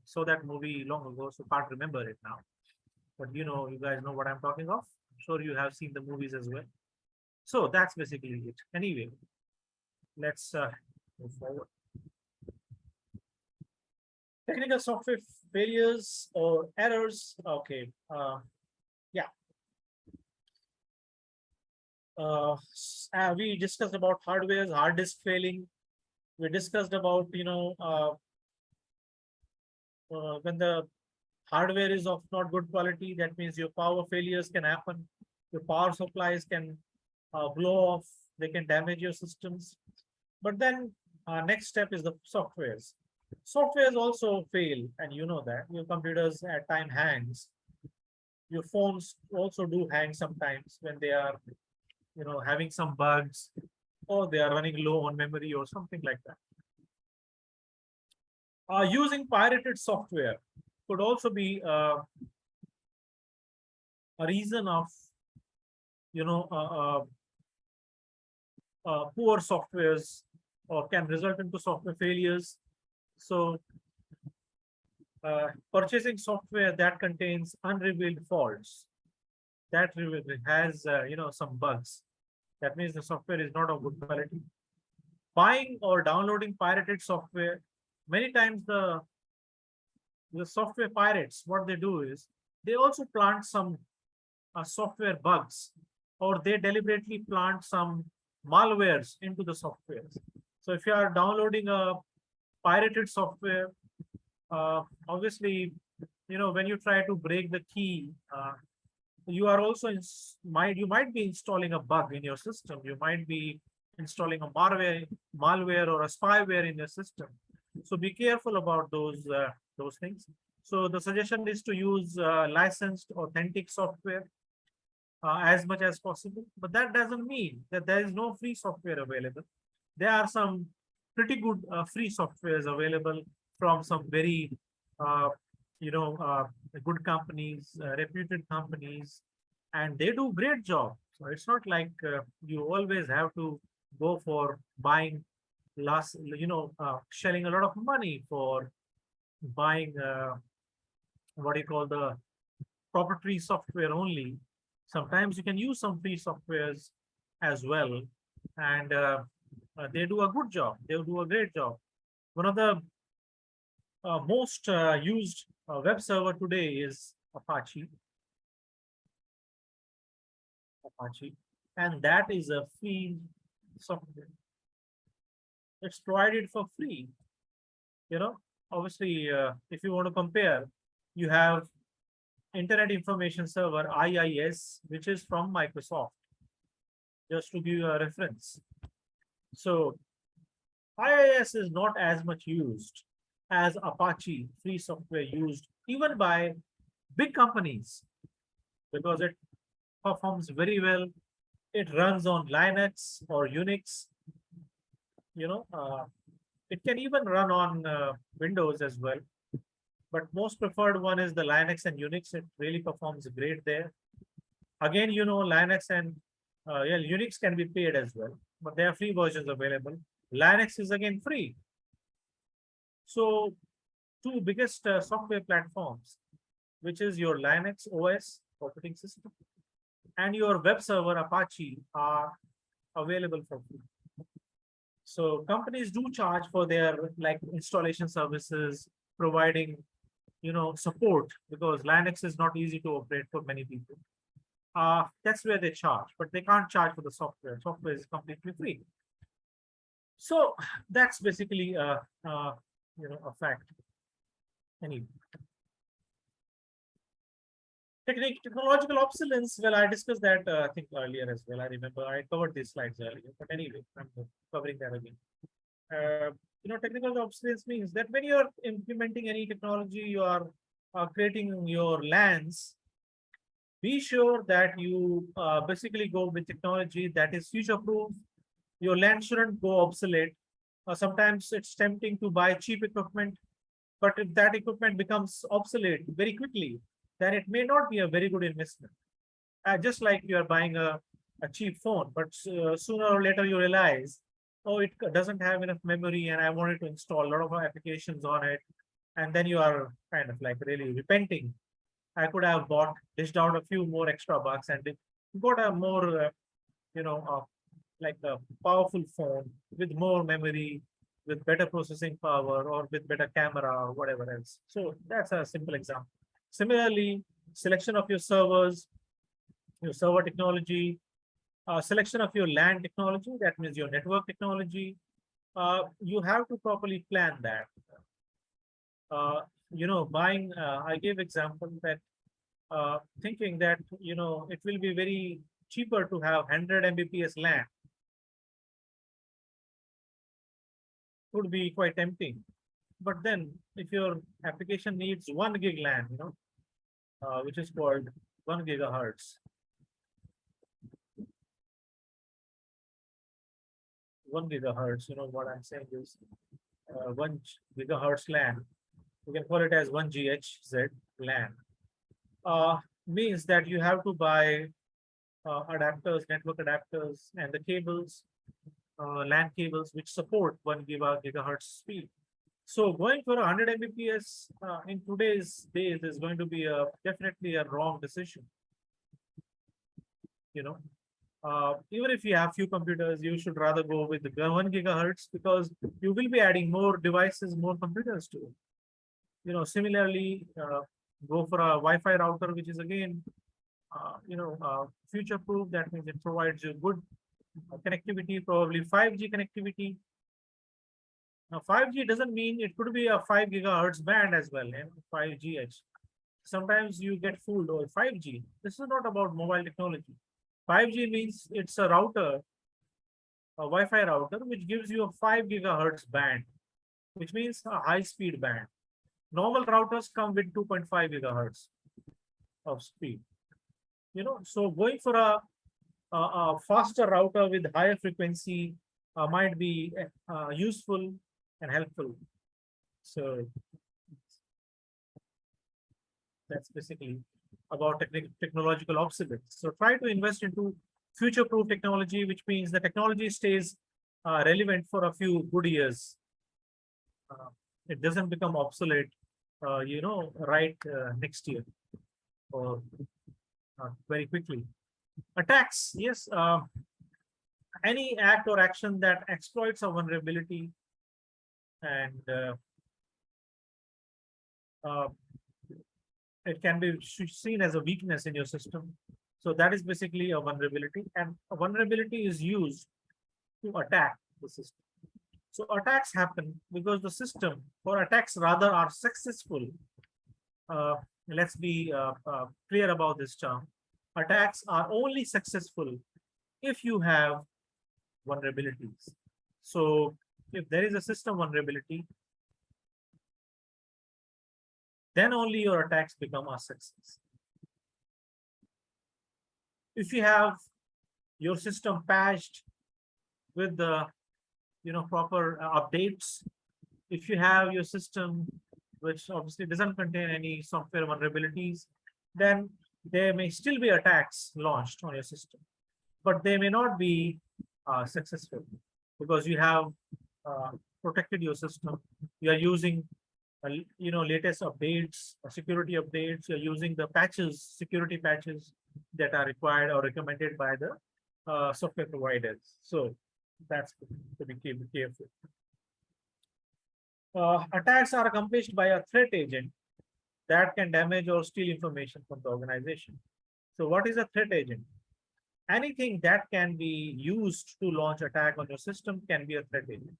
So that movie long ago, so can't remember it now. But you guys know what I'm talking of. I'm sure you have seen the movies as well. So that's basically it. Anyway, let's move forward. Technical software failures or errors. Okay. Yeah. We discussed about hardware, hard disk failing. We discussed about, when the hardware is of not good quality, that means your power failures can happen. Your power supplies can blow off. They can damage your systems. But then next step is the softwares. Softwares also fail, and you know that. Your computers at time hangs. Your phones also do hang sometimes when they are, having some bugs or they are running low on memory or something like that. Using pirated software could also be a reason of, poor softwares or can result into software failures. So purchasing software that contains unrevealed faults, that has some bugs, that means the software is not of good quality. Buying or downloading pirated software, many times the software pirates, what they do is they also plant some software bugs, or they deliberately plant some malwares into the softwares. So if you are downloading a pirated software, obviously, when you try to break the key, you are also you might be installing a bug in your system. You might be installing a malware or a spyware in your system. So be careful about those things. So the suggestion is to use licensed, authentic software as much as possible. But that doesn't mean that there is no free software available. There are some pretty good free softwares available from some very, uh, you know, uh, good companies, reputed companies, and they do great job. So it's not like you always have to go for buying shelling a lot of money for buying what do you call the proprietary software only. Sometimes you can use some free softwares as well, and they do a good job. They do a great job. One of the most used web server today is Apache, and that is a free software. It's provided for free. You know, obviously, if you want to compare, you have Internet Information Server (IIS), which is from Microsoft. Just to give you a reference. So IIS is not as much used as Apache free software used even by big companies because it performs very well. It runs on Linux or Unix. You know, it can even run on Windows as well. But most preferred one is the Linux and Unix. It really performs great there. Again, Linux and yeah, Unix can be paid as well, but there are free versions available. Linux is again free. So two biggest software platforms, which is your Linux OS operating system and your web server Apache are available for free. So companies do charge for their like installation services, providing support because Linux is not easy to operate for many people. That's where they charge, but they can't charge for the software. Software is completely free. So that's basically a fact. Anyway, technological obsolescence. Well, I discussed that I think earlier as well. I remember I covered these slides earlier, but anyway, I'm covering that again. Technical obsolescence means that when you're implementing any technology, you are creating your LANs. Be sure that you basically go with technology that is future-proof. Your LAN shouldn't go obsolete. Sometimes it's tempting to buy cheap equipment, but if that equipment becomes obsolete very quickly, then it may not be a very good investment. Just like you are buying a cheap phone, but sooner or later you realize, oh, it doesn't have enough memory and I wanted to install a lot of applications on it. And then you are kind of like really repenting. I could have dished out a few more extra bucks and got a more, like a powerful phone with more memory, with better processing power, or with better camera, or whatever else. So that's a simple example. Similarly, selection of your servers, your server technology, selection of your LAN technology, that means your network technology. You have to properly plan that. Buying, I gave example that thinking that, it will be very cheaper to have 100 Mbps LAN would be quite tempting. But then if your application needs 1 gig LAN, which is called 1 gigahertz, 1 gigahertz, what I'm saying is 1 gigahertz LAN, you can call it as 1 GHz LAN, means that you have to buy adapters, network adapters, and the cables, LAN cables, which support 1 gigahertz speed. So going for 100 Mbps in today's days is going to be definitely a wrong decision. Even if you have few computers, you should rather go with the 1 gigahertz because you will be adding more devices, more computers to it. Similarly, go for a Wi-Fi router, which is again, future-proof. That means it provides you good connectivity, probably 5G connectivity. Now, 5G doesn't mean it could be a 5 gigahertz band as well, 5GH. Sometimes you get fooled or 5G. This is not about mobile technology. 5G means it's a router a Wi-Fi router which gives you a 5 gigahertz band, which means a high speed band. Normal routers come with 2.5 gigahertz of speed. So going for a faster router with higher frequency might be useful and helpful. So that's basically about technological obsolescence. So try to invest into future-proof technology, which means the technology stays relevant for a few good years. It doesn't become obsolete, right next year or very quickly. Attacks, yes. Any act or action that exploits a vulnerability and it can be seen as a weakness in your system. So that is basically a vulnerability, and a vulnerability is used to attack the system. So attacks happen because the system, or attacks rather, are successful. Let's be clear about this term. Attacks are only successful if you have vulnerabilities. So if there is a system vulnerability, then only your attacks become a success. If you have your system patched with the proper updates, if you have your system which obviously doesn't contain any software vulnerabilities, then there may still be attacks launched on your system, but they may not be successful because you have protected your system. You are using latest updates, security updates. You're using the patches, security patches that are required or recommended by the software providers. So that's to be careful. Attacks are accomplished by a threat agent that can damage or steal information from the organization. So what is a threat agent? Anything that can be used to launch attack on your system can be a threat agent.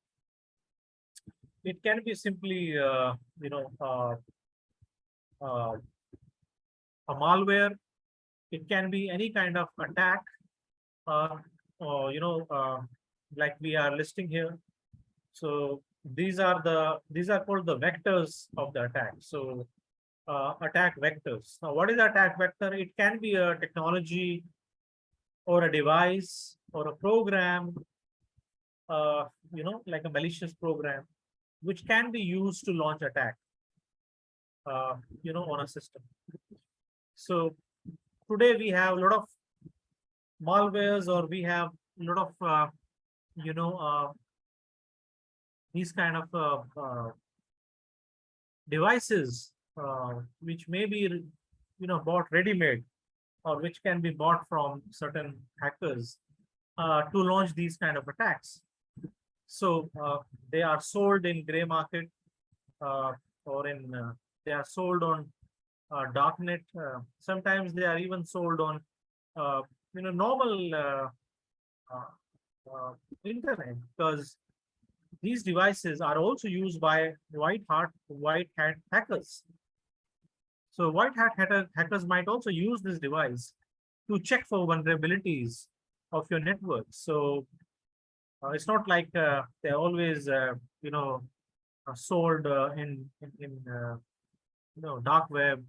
It can be simply, a malware. It can be any kind of attack, like we are listing here. So these are called the vectors of the attack. So attack vectors. Now, what is attack vector? It can be a technology or a device or a program, like a malicious program, which can be used to launch attack, on a system. So today we have a lot of malwares, or we have a lot of, these kind of devices, which may be, bought ready-made, or which can be bought from certain hackers to launch these kind of attacks. So they are sold in gray market, or in they are sold on darknet. Sometimes they are even sold on normal internet, because these devices are also used by white hat hackers. So white hat hackers might also use this device to check for vulnerabilities of your network. So it's not like they're always sold in dark web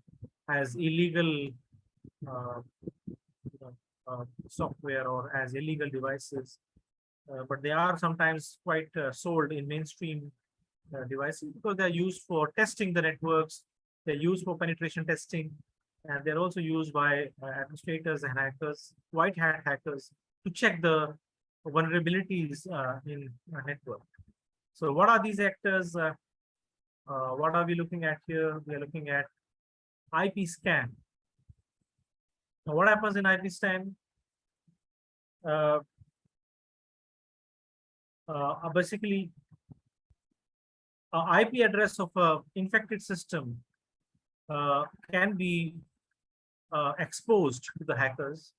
as illegal software or as illegal devices, but they are sometimes quite sold in mainstream devices, because they're used for testing the networks. They're used for penetration testing, and they're also used by administrators and hackers, white hat hackers, to check the vulnerabilities in a network. So what are these actors? What are we looking at here? We are looking at IP scan. Now, what happens in IP scan? Basically, IP address of an infected system can be exposed to the hackers,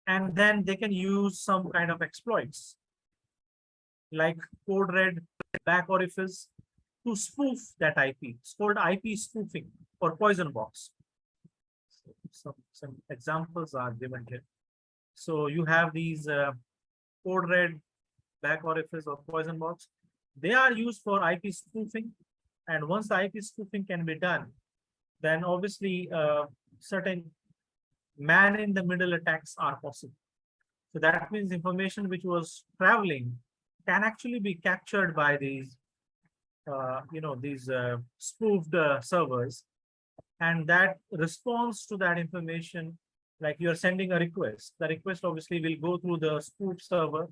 and then they can use some kind of exploits like code red, back orifice, to spoof that IP. It's called IP spoofing or poison box. Some examples are given here. So you have these code red back orifice or poison box. They are used for IP spoofing. And once the IP spoofing can be done, then obviously certain man in the middle attacks are possible. So that means information which was traveling can actually be captured by these, these spoofed servers, and that response to that information, like you're sending a request, the request obviously will go through the spoof server.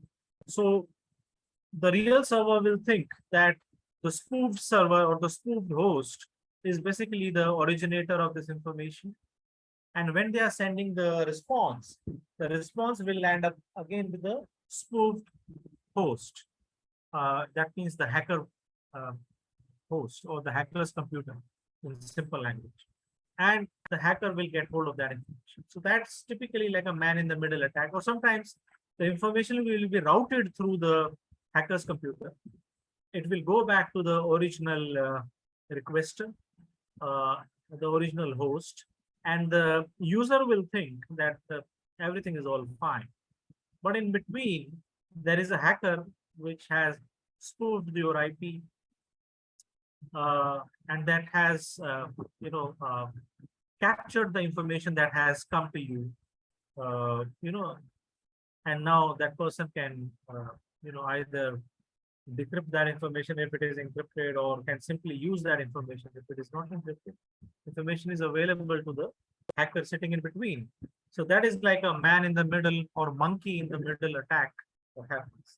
So the real server will think that the spoofed server or the spoofed host is basically the originator of this information. And when they are sending the response will land up again with the spoofed host. That means the hacker uh, host or the hacker's computer in simple language. And the hacker will get hold of that information. So that's typically like a man in the middle attack, or sometimes the information will be routed through the hacker's computer. It will go back to the original requester, uh, the original host, and the user will think that everything is all fine. But in between, there is a hacker which has spoofed your IP, and that has, captured the information that has come to you, and now that person can, either decrypt that information if it is encrypted, or can simply use that information if it is not encrypted. Information is available to the hacker sitting in between. So that is like a man in the middle or monkey in the middle attack that happens.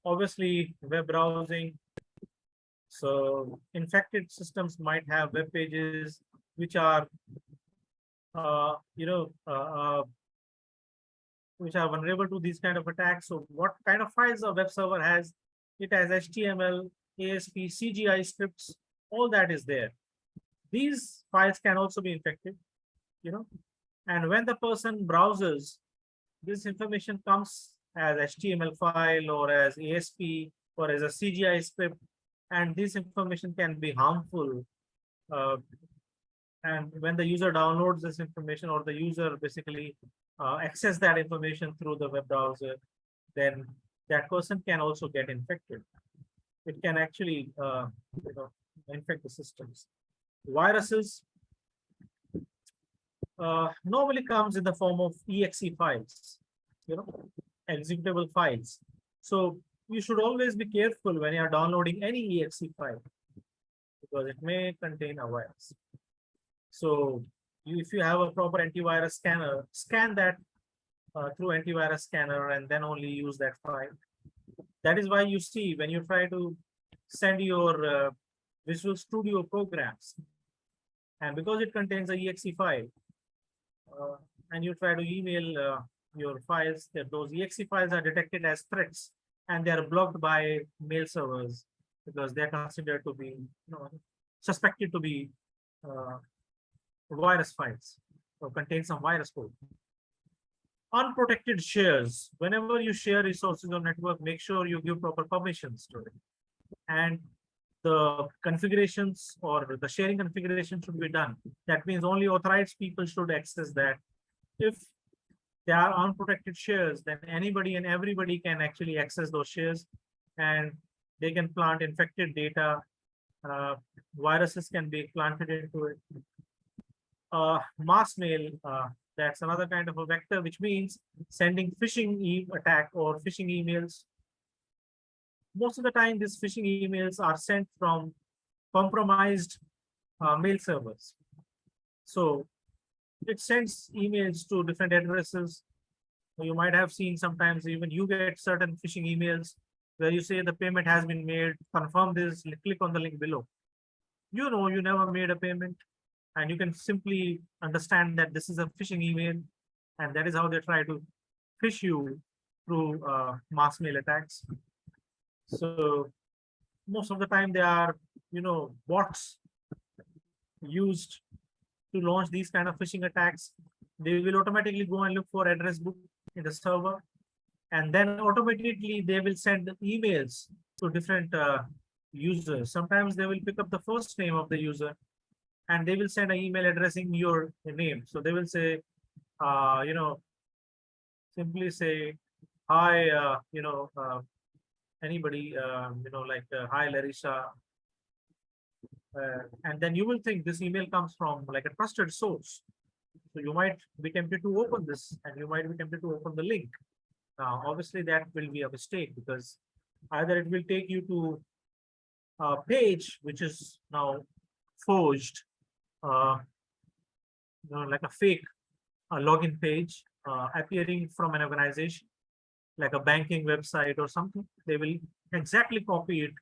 Obviously, web browsing. So infected systems might have web pages which are, uh, you know, uh, uh, which are vulnerable to these kind of attacks. So what kind of files a web server has? It has HTML, ASP, CGI scripts, all that is there. These files can also be infected, and when the person browses, this information comes as HTML file or as ASP or as a CGI script, and this information can be harmful. Uh, and when the user downloads this information, or the user basically access that information through the web browser, then that person can also get infected. It can actually infect the systems. Viruses normally comes in the form of exe files, executable files. So you should always be careful when you are downloading any exe file, because it may contain a virus. So if you have a proper antivirus scanner, scan that through antivirus scanner, and then only use that file. That is why you see when you try to send your Visual Studio programs, and because it contains a exe file, and you try to email your files, that those exe files are detected as threats, and they are blocked by mail servers because they are considered to be, suspected to be virus files or contain some virus code. Unprotected shares. Whenever you share resources on network, make sure you give proper permissions to it. And the configurations or the sharing configuration should be done. That means only authorized people should access that. If they are unprotected shares, then anybody and everybody can actually access those shares, and they can plant infected data. Viruses can be planted into it. Mass mail, that's another kind of a vector, which means sending phishing attack or phishing emails. Most of the time, these phishing emails are sent from compromised mail servers. So it sends emails to different addresses. You might have seen sometimes even you get certain phishing emails where you say the payment has been made, confirm this, click on the link below. You know you never made a payment, and you can simply understand that this is a phishing email, and that is how they try to phish you through mass mail attacks. So most of the time they are, bots used to launch these kind of phishing attacks. They will automatically go and look for address book in the server, and then automatically they will send emails to different users. Sometimes they will pick up the first name of the user, and they will send an email addressing your name. So they will say, simply say, hi, anybody, like, hi Larissa, and then you will think this email comes from like a trusted source. So you might be tempted to open this, and you might be tempted to open the link. Now, obviously, that will be a mistake because either it will take you to a page which is now forged, uh, like a fake login page appearing from an organization, like a banking website or something. They will exactly copy it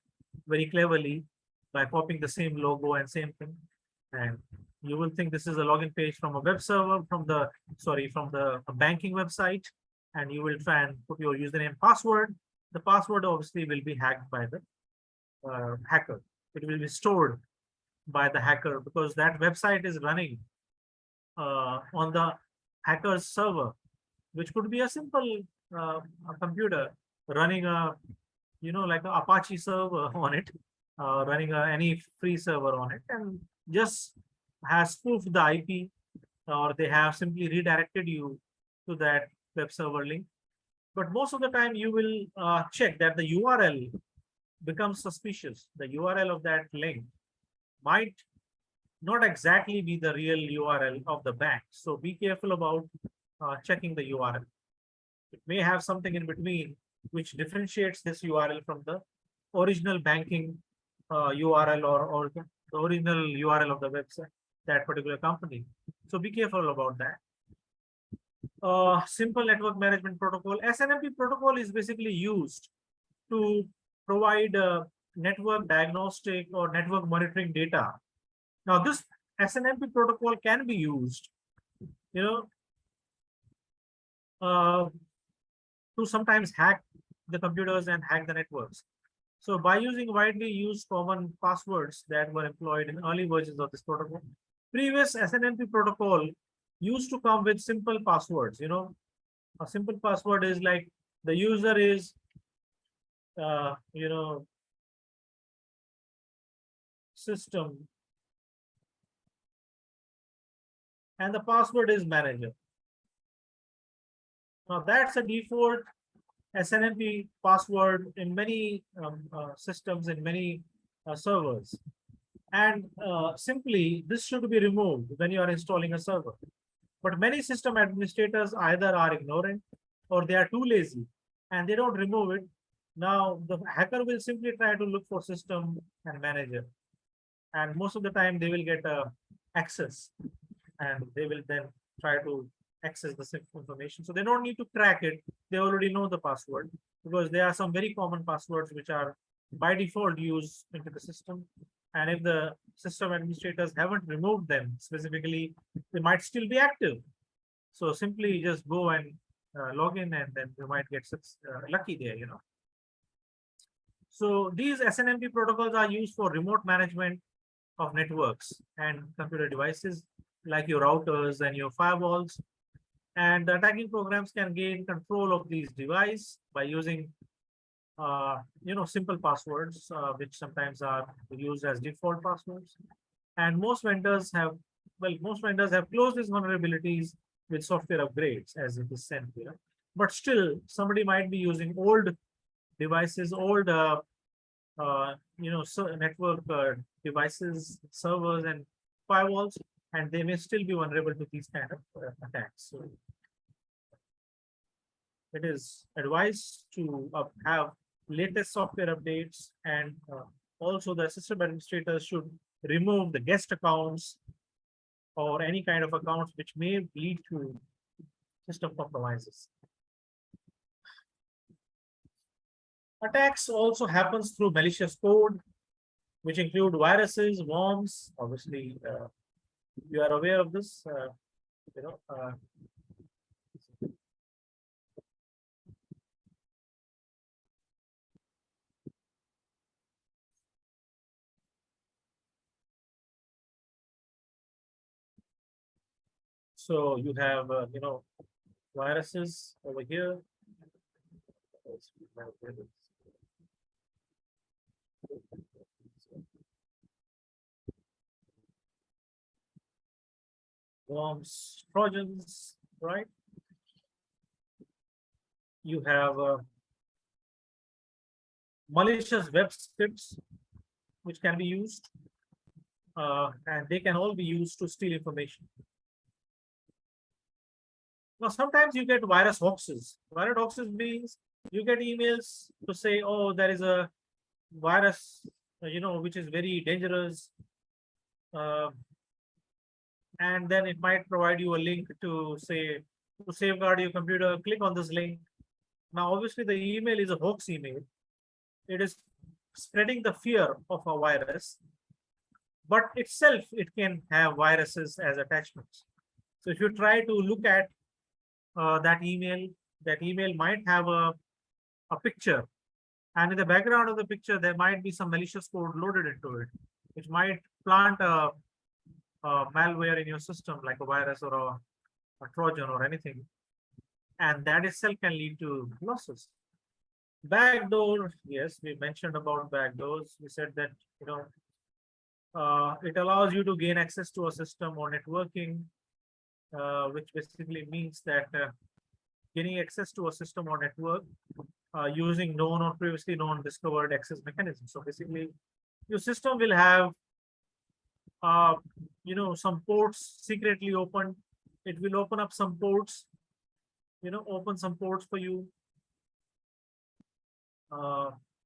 very cleverly by copying the same logo and same thing. And you will think this is a login page from a web server, from the banking website, and you will try and put your username password. The password obviously will be hacked by the hacker. It will be stored by the hacker because that website is running on the hacker's server, which could be a simple a computer running a, like a Apache server on it, running any free server on it, and just has spoofed the IP, or they have simply redirected you to that web server link. But most of the time, you will check that the URL becomes suspicious. The URL of that link might not exactly be the real URL of the bank. So be careful about checking the URL. It may have something in between which differentiates this URL from the original banking URL, or the original URL of the website, that particular company. So be careful about that. Simple network management protocol. SNMP protocol is basically used to provide network diagnostic or network monitoring data. Now, this SNMP protocol can be used, you know, uh, to sometimes hack the computers and hack the networks. So by using widely used common passwords that were employed in early versions of this protocol, previous SNMP protocol used to come with simple passwords. A simple password is like the user is, uh, you know, system, and the password is manager. Now that's a default SNMP password in many systems, in many servers. And simply, this should be removed when you are installing a server. But many system administrators either are ignorant or they are too lazy and they don't remove it. Now, the hacker will simply try to look for system and manager. And most of the time, they will get access, and they will then try to access the information. So they don't need to crack it. They already know the password because there are some very common passwords which are by default used into the system. And if the system administrators haven't removed them specifically, they might still be active. So simply just go and log in, and then you might get lucky there. So these SNMP protocols are used for remote management of networks and computer devices like your routers and your firewalls. And the attacking programs can gain control of these devices by using, simple passwords, which sometimes are used as default passwords. And most vendors have closed these vulnerabilities with software upgrades as it is sent here. But still, somebody might be using old devices, old, network devices, servers, and firewalls, and they may still be vulnerable to these kind of attacks. So it is advised to have latest software updates, and also the system administrators should remove the guest accounts or any kind of accounts which may lead to system compromises. Attacks also happens through malicious code, which include viruses, worms. Obviously, you are aware of this. You know, uh, so you have, viruses over here. Worms, trojans, right? You have malicious web scripts which can be used, and they can all be used to steal information. Now, sometimes you get virus hoaxes. Virus hoaxes means you get emails to say, oh, there is a virus, which is very dangerous. Uh, and then it might provide you a link to say, to safeguard your computer, click on this link. Now, obviously, the email is a hoax email. It is spreading the fear of a virus, but itself, it can have viruses as attachments. So if you try to look at that email might have a picture, and in the background of the picture there might be some malicious code loaded into it, which might plant a malware in your system, like a virus or a Trojan or anything, and that itself can lead to losses. Backdoor, yes, we mentioned about backdoors. We said that it allows you to gain access to a system or networking, which basically means that gaining access to a system or network using known or previously known discovered access mechanisms. So basically, your system will have some ports secretly open. It will open up some ports, open some ports for you.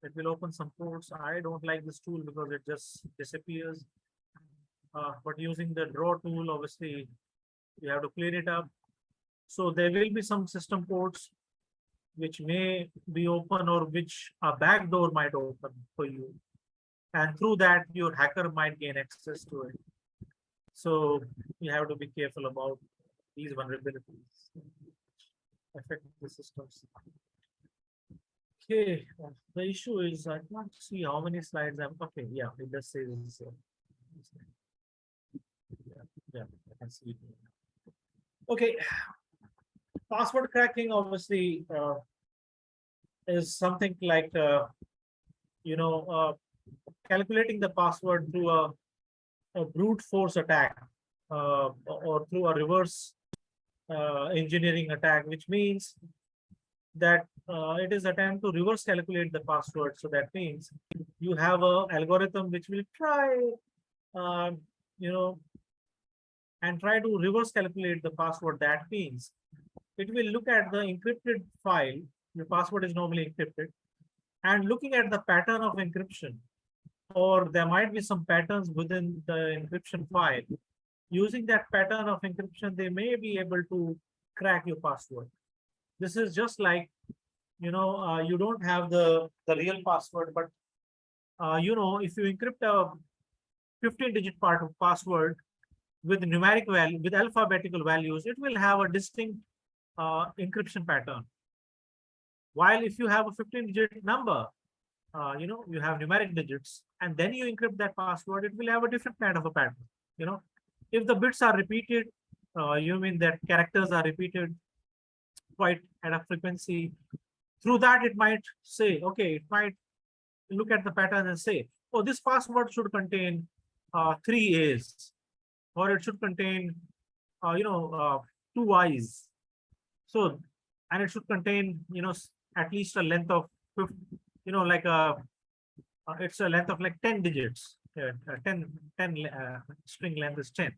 It will open some ports. I don't like this tool because it just disappears. But using the draw tool, obviously, you have to clean it up. So there will be some system ports which may be open, or which a backdoor might open for you. And through that, your hacker might gain access to it. So you have to be careful about these vulnerabilities affect the systems. Okay, the issue is I can't see how many slides I'm. Okay, yeah, it does say this. Yeah, I can see it. Okay, password cracking obviously is something like calculating the password through a brute force attack or through a reverse engineering attack, which means that it is attempt to reverse calculate the password. So that means you have a algorithm which will try, and try to reverse calculate the password. That means it will look at the encrypted file. Your password is normally encrypted, and looking at the pattern of encryption, or there might be some patterns within the encryption file. Using that pattern of encryption, they may be able to crack your password. This is just like, you don't have the real password, but if you encrypt a 15-digit part of password with numeric value, with alphabetical values, it will have a distinct encryption pattern. While if you have a 15-digit number, you have numeric digits, and then you encrypt that password, it will have a different kind of a pattern. If the bits are repeated, you mean that characters are repeated quite at a frequency. Through that, it might say, okay, it might look at the pattern and say, oh, this password should contain 3 A's, or it should contain, 2 I's. So, and it should contain, at least a length of, like it's a length of like 10 digits. 10 string length is 10.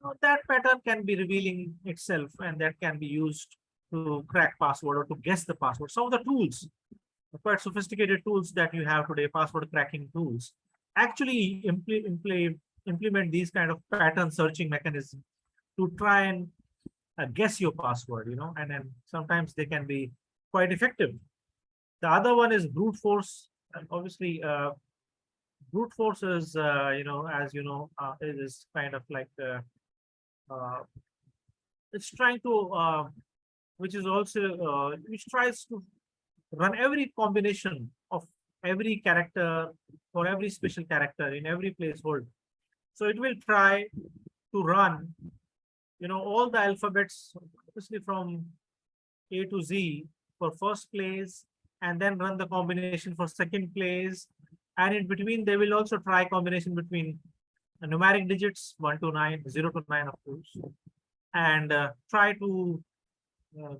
So that pattern can be revealing itself, and that can be used to crack password or to guess the password. Some of the tools, quite sophisticated tools that you have today, password cracking tools, actually implement these kind of pattern searching mechanisms to try and guess your password, and then sometimes they can be quite effective. The other one is brute force. And obviously, brute force is, as you know, it is kind of like it's trying to, which is also which tries to run every combination of every character or every special character in every placeholder. So it will try to run, all the alphabets, obviously from A to Z for first place, and then run the combination for second place. And in between, they will also try combination between numeric digits 1 to 9, 0 to 9, of course, and try to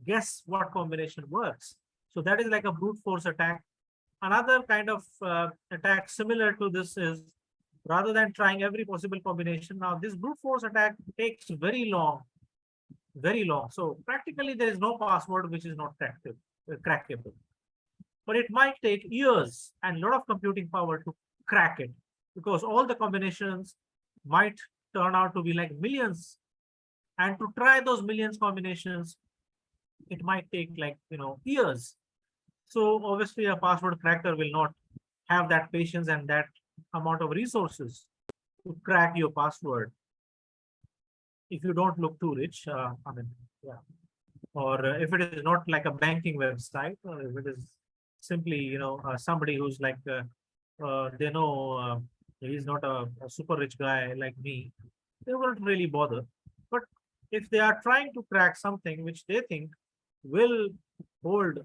guess what combination works. So that is like a brute force attack. Another kind of attack similar to this is, rather than trying every possible combination, now this brute force attack takes very long, very long. So practically there is no password which is not crackable. But it might take years and a lot of computing power to crack it, because all the combinations might turn out to be like millions. And to try those millions combinations, it might take like, years. So obviously a password cracker will not have that patience and that amount of resources to crack your password if you don't look too rich. I mean, yeah. Or if it is not like a banking website, or if it is simply, somebody who's like, they know he's not a super rich guy like me, they won't really bother. But if they are trying to crack something which they think will hold,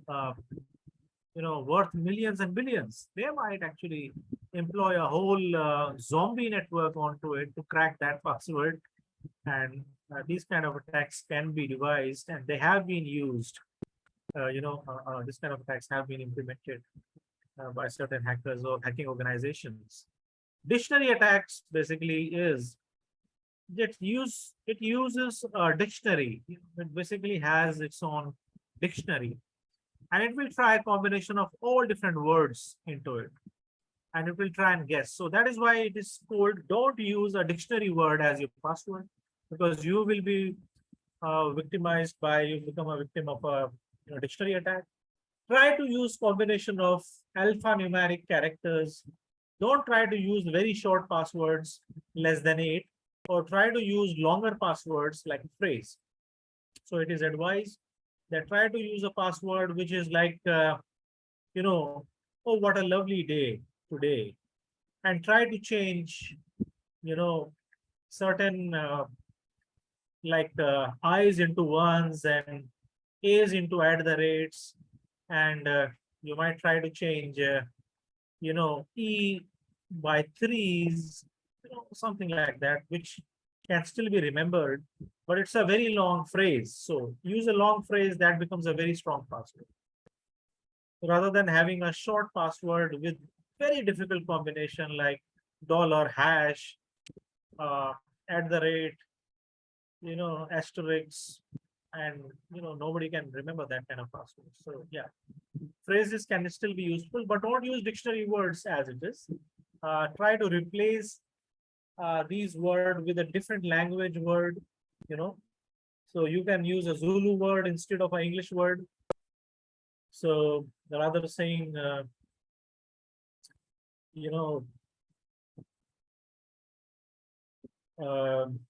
worth millions and billions, they might actually employ a whole zombie network onto it to crack that password. And these kind of attacks can be devised, and they have been used. This kind of attacks have been implemented by certain hackers or hacking organizations. Dictionary attacks basically is it uses a dictionary. It basically has its own dictionary, and it will try a combination of all different words into it, and it will try and guess. So that is why it is called, don't use a dictionary word as your password, because you will be victimized by, you become a victim of a dictionary attack. Try to use combination of alphanumeric characters. Don't try to use very short passwords, less than 8, or try to use longer passwords like a phrase. So it is advised that try to use a password which is like, oh, what a lovely day today, and try to change, certain like I's into ones and A's into at the rates, and you might try to change, E by threes, something like that, which can still be remembered, but it's a very long phrase. So use a long phrase that becomes a very strong password, rather than having a short password with very difficult combination like dollar hash, at the rate, asterisks, and nobody can remember that kind of password. So yeah, phrases can still be useful, but don't use dictionary words as it is. Try to replace these words with a different language word, you know. So you can use a Zulu word instead of an English word. So rather saying, you know, um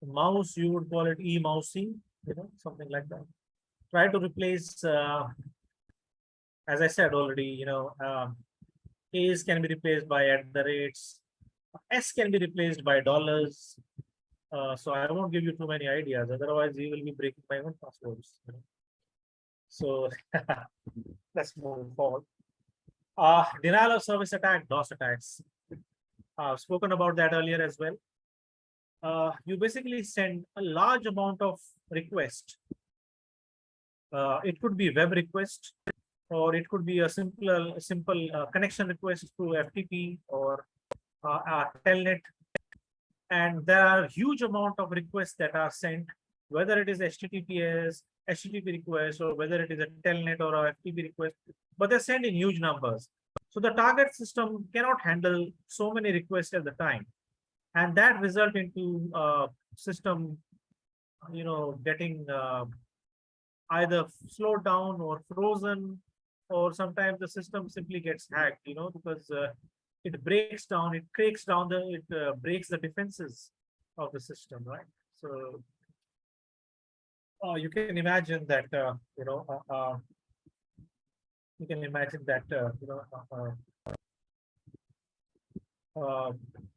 mouse, you would call it e-mousing, something like that. Try to replace, as I said already, A's can be replaced by at the rates. S can be replaced by dollars. So I won't give you too many ideas. Otherwise, you will be breaking my own passwords. So let's move forward. Denial of service attack, DOS attacks. I've spoken about that earlier as well. You basically send a large amount of request. It could be web request, or it could be a simple connection request through FTP or telnet. And there are huge amount of requests that are sent, whether it is HTTP request, or whether it is a telnet or a FTP request, but they're sent in huge numbers. So the target system cannot handle so many requests at the time, and that result into system, getting either slowed down or frozen, or sometimes the system simply gets hacked, because it breaks down, it breaks down it breaks the defenses of the system, right? So you can imagine that, you can imagine that,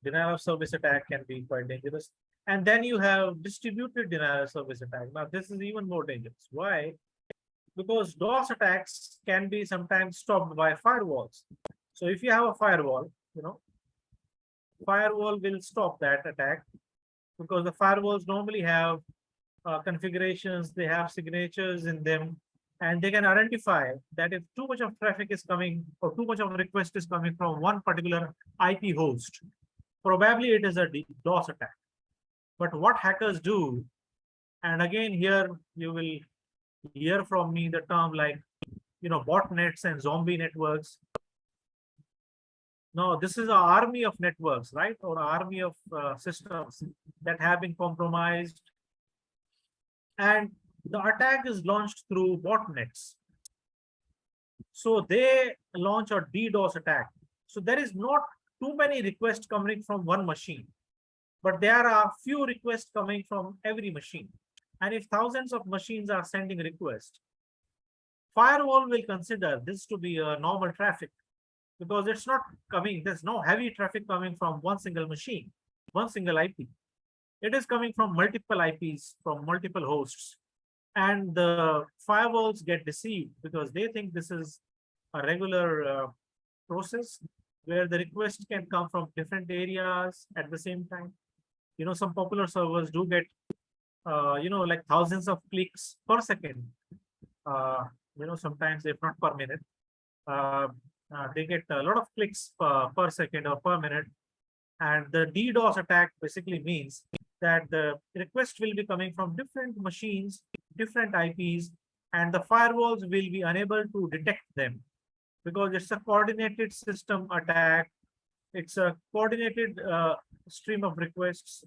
denial of service attack can be quite dangerous. And then you have distributed denial of service attack. Now, this is even more dangerous. Why? Because DOS attacks can be sometimes stopped by firewalls. So if you have a firewall, firewall will stop that attack, because the firewalls normally have configurations, they have signatures in them, And they can identify that if too much of traffic is coming or too much of request is coming from one particular IP host, probably it is a DOS attack. But what hackers do, and again here you will hear from me the term like, botnets and zombie networks. No, this is an army of networks, right? Or army of systems that have been compromised. And the attack is launched through botnets. So they launch a DDoS attack. So there is not too many requests coming from one machine, but there are few requests coming from every machine. And if thousands of machines are sending requests, firewall will consider this to be a normal traffic because it's not coming, there's no heavy traffic coming from one single machine, one single IP. It is coming from multiple IPs, from multiple hosts. And the firewalls get deceived because they think this is a regular process where the request can come from different areas at the same time. Some popular servers do get, like thousands of clicks per second. Sometimes if not per minute, they get a lot of clicks per second or per minute. And the DDoS attack basically means that the request will be coming from different machines, different IPs, and the firewalls will be unable to detect them because it's a coordinated system attack. It's a coordinated stream of requests,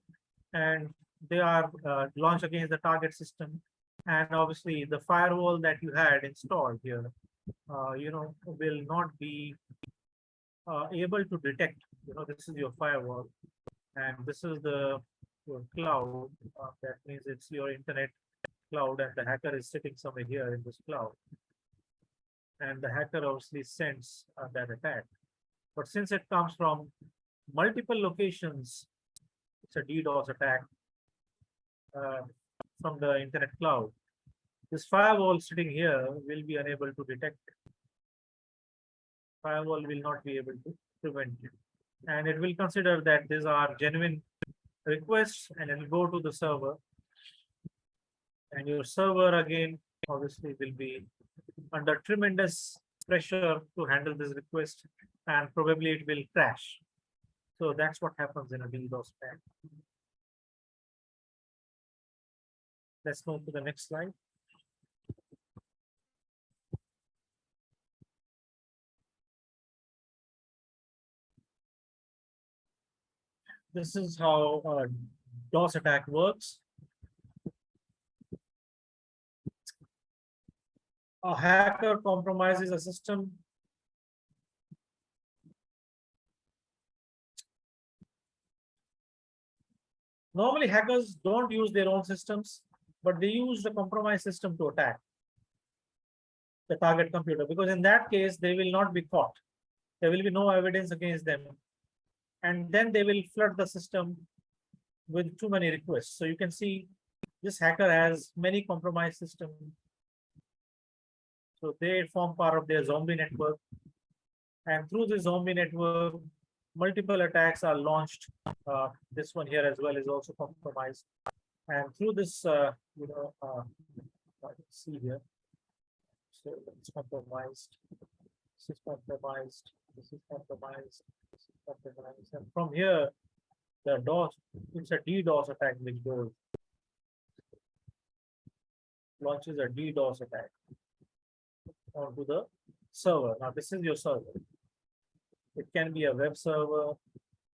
and they are launched against the target system. And obviously, the firewall that you had installed here, will not be able to detect. This is your firewall, and this is your cloud. That means it's your internet cloud, and the hacker is sitting somewhere here in this cloud. And the hacker obviously sends that attack. But since it comes from multiple locations, it's a DDoS attack from the internet cloud. This firewall sitting here will be unable to detect it. Firewall will not be able to prevent it. And it will consider that these are genuine requests and it will go to the server. And your server again, obviously will be under tremendous pressure to handle this request and probably it will crash. So that's what happens in a DDoS attack. Let's move to the next slide. This is how a DOS attack works. A hacker compromises a system. Normally, hackers don't use their own systems, but they use the compromised system to attack the target computer, because in that case, they will not be caught. There will be no evidence against them. And then they will flood the system with too many requests. So you can see this hacker has many compromised systems. So they form part of their zombie network. And through the zombie network, multiple attacks are launched. This one here as well is also compromised. And through this, let's see here. So it's compromised. This is compromised. This is compromised. This is compromised. And from here, the DOS, it's a DDoS attack which goes. Launches a DDoS attack onto the server. Now, this is your server. It can be a web server,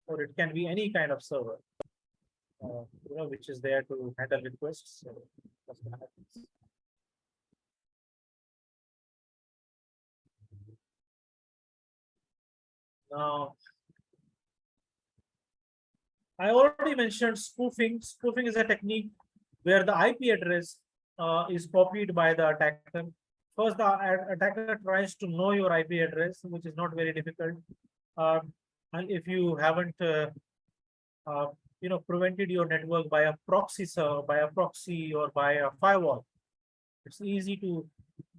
or it can be any kind of server, which is there to handle requests. So that's what happens. Now, I already mentioned spoofing. Spoofing is a technique where the IP address is copied by the attacker. First, the attacker tries to know your IP address, which is not very difficult. And if you haven't, prevented your network by a proxy server, by a proxy, or by a firewall, it's easy to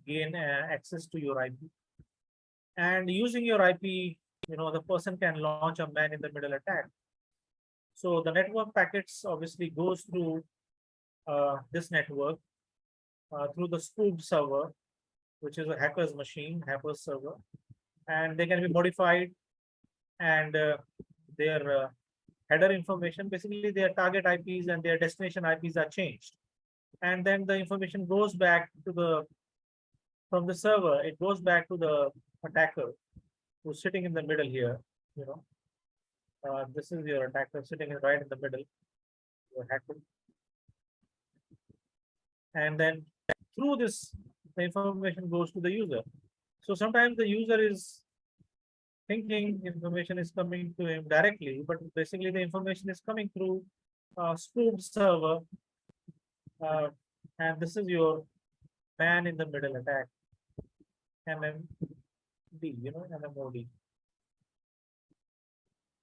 gain access to your IP. And using your IP, the person can launch a man-in-the-middle attack. So the network packets obviously goes through this network through the spoofed server, which is a hacker's machine, hacker's server, and they can be modified, and their header information, basically their target IPs and their destination IPs are changed. And then the information goes back to from the server, it goes back to the attacker who's sitting in the middle here, you know. This is your attacker sitting right in the middle, your hacker. And then through this, the information goes to the user. So sometimes the user is thinking information is coming to him directly, but basically the information is coming through a spoofed server. And this is your man in the middle attack, MMD, MMOD,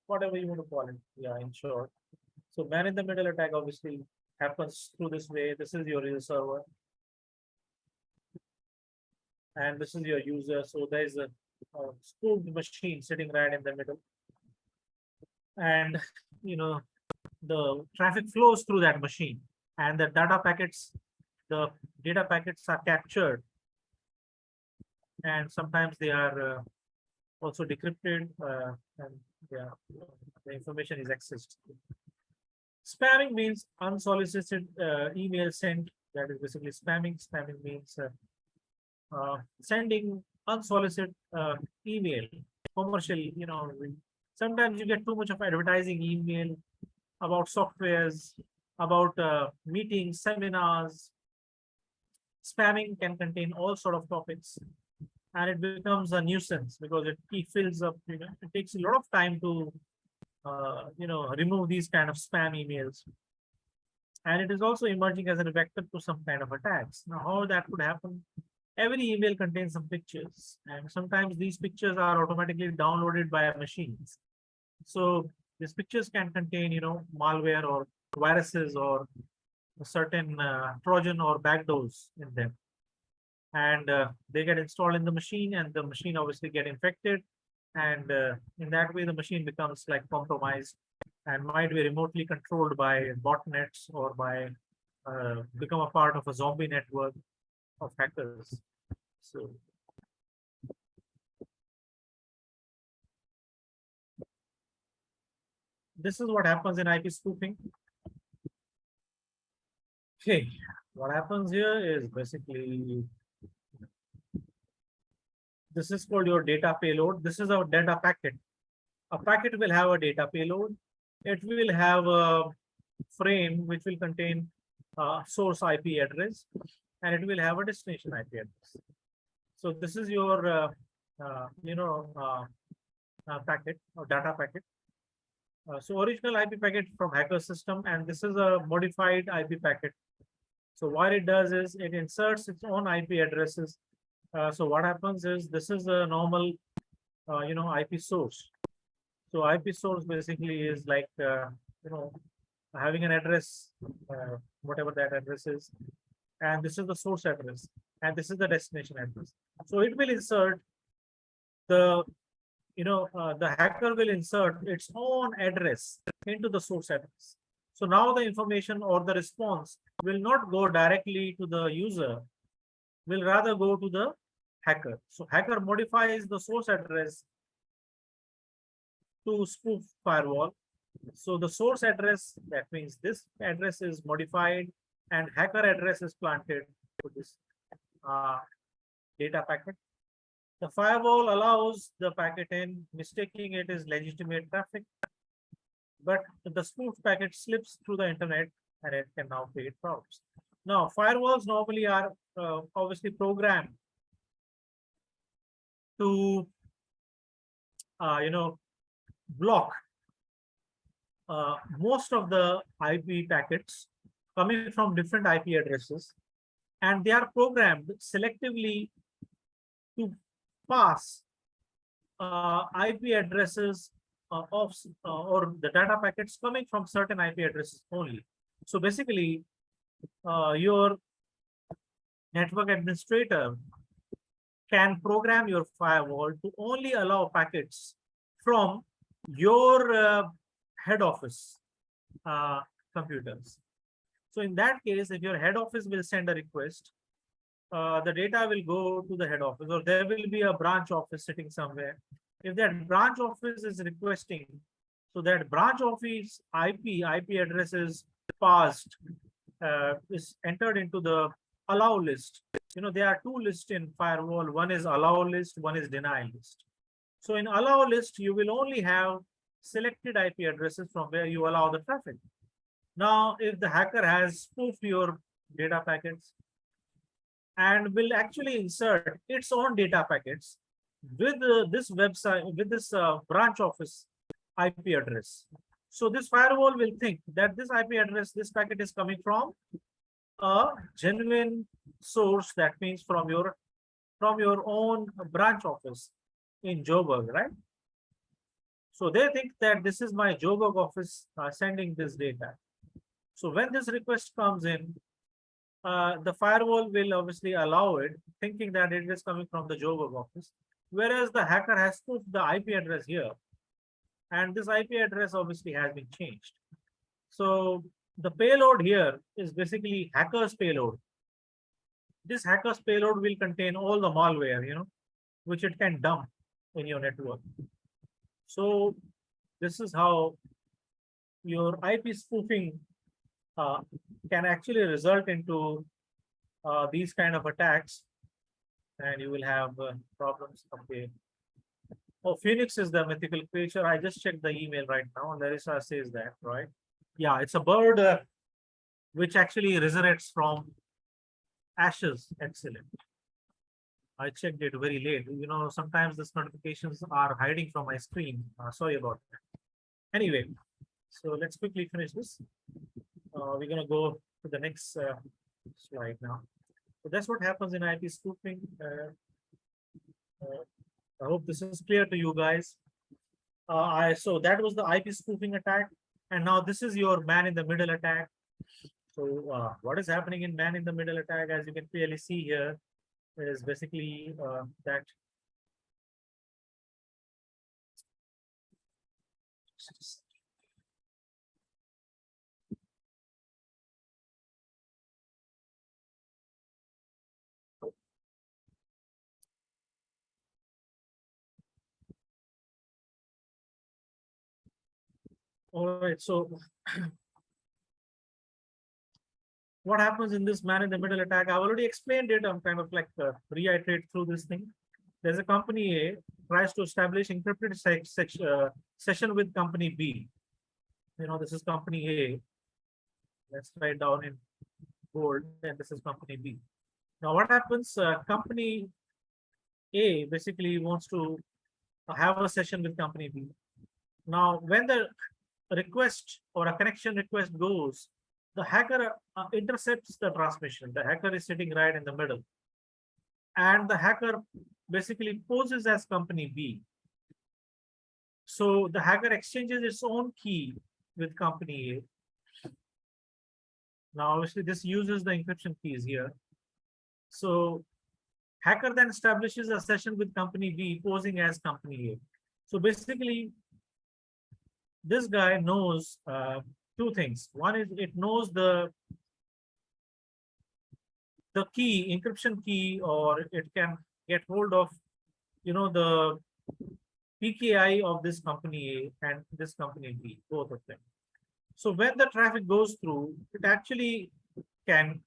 whatever you want to call it. Yeah, in short. So man in the middle attack obviously happens through this way. This is your real server, and this is your user. So there is a spoofed machine sitting right in the middle, and the traffic flows through that machine, and the data packets are captured, and sometimes they are also decrypted, and yeah, the information is accessed. Spamming means unsolicited email sent. That is basically spamming. Spamming means sending unsolicited email, commercial. Sometimes you get too much of advertising email about softwares, about meetings, seminars. Spamming can contain all sort of topics, and it becomes a nuisance because it fills up. It takes a lot of time to remove these kind of spam emails, and it is also emerging as a vector to some kind of attacks. Now, how that could happen? Every email contains some pictures, and sometimes these pictures are automatically downloaded by machines. So these pictures can contain, malware or viruses or a certain Trojan or backdoors in them, and they get installed in the machine, and the machine obviously get infected, and in that way the machine becomes like compromised and might be remotely controlled by botnets or by become a part of a zombie network of hackers. So this is what happens in IP spoofing. Okay, what happens here is basically this is called your data payload. This is our data packet. A packet will have a data payload. It will have a frame which will contain source IP address, and it will have a destination IP address. So this is your packet or data packet. So original IP packet from hacker system, and this is a modified IP packet. So what it does is it inserts its own IP addresses. So what happens is this is a normal IP source. So IP source basically is like having an address, whatever that address is, and this is the source address, and this is the destination address. So it will insert the the hacker will insert its own address into the source address. So now the information or the response will not go directly to the user, will rather go to the hacker. So hacker modifies the source address to spoof firewall. So the source address, that means this address is modified and hacker address is planted to this data packet. The firewall allows the packet in, mistaking it as legitimate traffic, but the spoof packet slips through the internet and it can now create problems. Now, firewalls normally are obviously programmed to, block most of the IP packets coming from different IP addresses, and they are programmed selectively to pass IP addresses or the data packets coming from certain IP addresses only. So basically, your network administrator can program your firewall to only allow packets from your head office computers. So in that case, if your head office will send a request, the data will go to the head office, or there will be a branch office sitting somewhere. If that branch office is requesting, so that branch office IP address is passed, is entered into the allow list. There are two lists in firewall. One is allow list, one is deny list. So in allow list, you will only have selected IP addresses from where you allow the traffic. Now, if the hacker has spoofed your data packets and will actually insert its own data packets with this website, with this branch office IP address. So this firewall will think that this IP address, this packet is coming from a genuine source. That means from your own branch office in Joburg, right? So they think that this is my Joburg office sending this data. So when this request comes in, the firewall will obviously allow it, thinking that it is coming from the Joburg office, whereas the hacker has spoofed the IP address here, and this IP address obviously has been changed. So the payload here is basically hacker's payload. This hacker's payload will contain all the malware, which it can dump in your network. So this is how your IP spoofing can actually result into these kind of attacks, and you will have problems. Okay. Oh, Phoenix is the mythical creature. I just checked the email right now. Larissa says that, right? Yeah, it's a bird which actually resurrects from ashes. Excellent. I checked it very late. Sometimes these notifications are hiding from my screen. Sorry about that. Anyway, so let's quickly finish this. We're going to go to the next slide now. So that's what happens in IP spoofing. I hope this is clear to you guys. So that was the IP spoofing attack, and now this is your man in the middle attack. So what is happening in man in the middle attack, as you can clearly see here, is basically that. All right, so what happens in this man in the middle attack? I've already explained it. I'm kind of like reiterate through this thing. There's a company A tries to establish encrypted session with company B. This is company A. Let's write down in bold, and this is company B. Now, what happens? Company A basically wants to have a session with company B. Now, when the request or a connection request goes, the hacker intercepts the transmission. The hacker is sitting right in the middle, and the hacker basically poses as company B. So the hacker exchanges its own key with company A. Now, obviously, this uses the encryption keys here. So hacker then establishes a session with company B posing as company A. So basically, this guy knows two things. One is it knows the key, encryption key, or it can get hold of, the PKI of this company A and this company B, both of them. So when the traffic goes through, it actually can,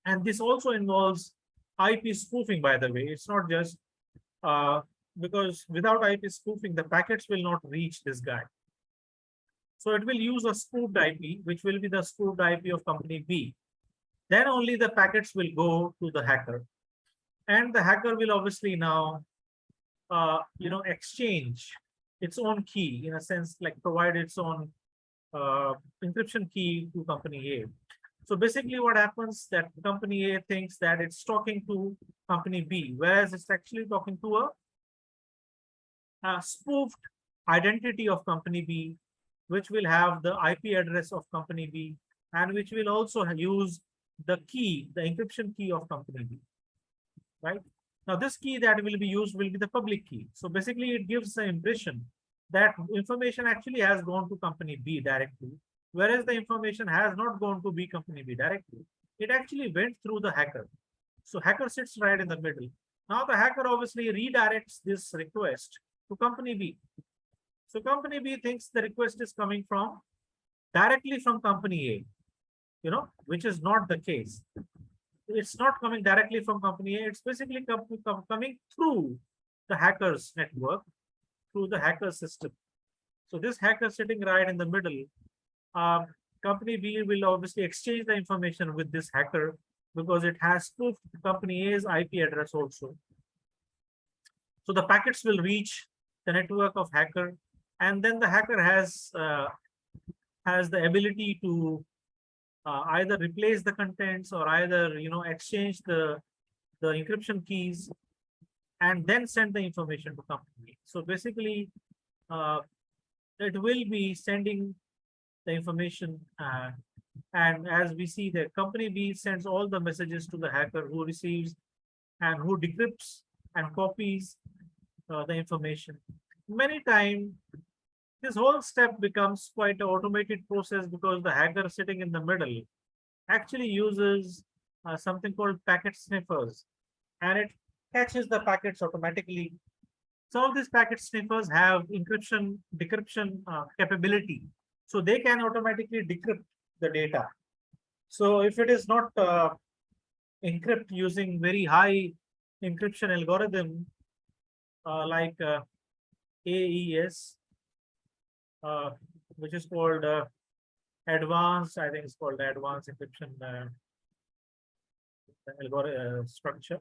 and this also involves IP spoofing, by the way. It's not just because without IP spoofing, the packets will not reach this guy. So it will use a spoofed IP, which will be the spoofed IP of company B. Then only the packets will go to the hacker. And the hacker will obviously now, exchange its own key, in a sense, like provide its own encryption key to company A. So basically what happens, that company A thinks that it's talking to company B, whereas it's actually talking to a spoofed identity of company B, which will have the IP address of company B, and which will also use the key, the encryption key of company B, right? Now, this key that will be used will be the public key. So basically, it gives the impression that information actually has gone to company B directly, whereas the information has not gone to B company B directly. It actually went through the hacker. So hacker sits right in the middle. Now the hacker obviously redirects this request to company B. So company B thinks the request is coming from directly from company A, which is not the case. It's not coming directly from company A. It's basically coming through the hacker's network, through the hacker system. So this hacker sitting right in the middle, uh, company B will obviously exchange the information with this hacker because it has spoofed company A's IP address also. So the packets will reach the network of hacker, and then the hacker has the ability to either replace the contents or either exchange the encryption keys and then send the information to company. So basically, uh, it will be sending the information, and as we see, the company B sends all the messages to the hacker who receives and who decrypts and copies the information. Many times, this whole step becomes quite an automated process because the hacker sitting in the middle actually uses something called packet sniffers, and it catches the packets automatically. Some of these packet sniffers have encryption, decryption capability, so they can automatically decrypt the data. So if it is not encrypt using very high encryption algorithm like AES, uh, which is called advanced, I think it's called advanced encryption structure.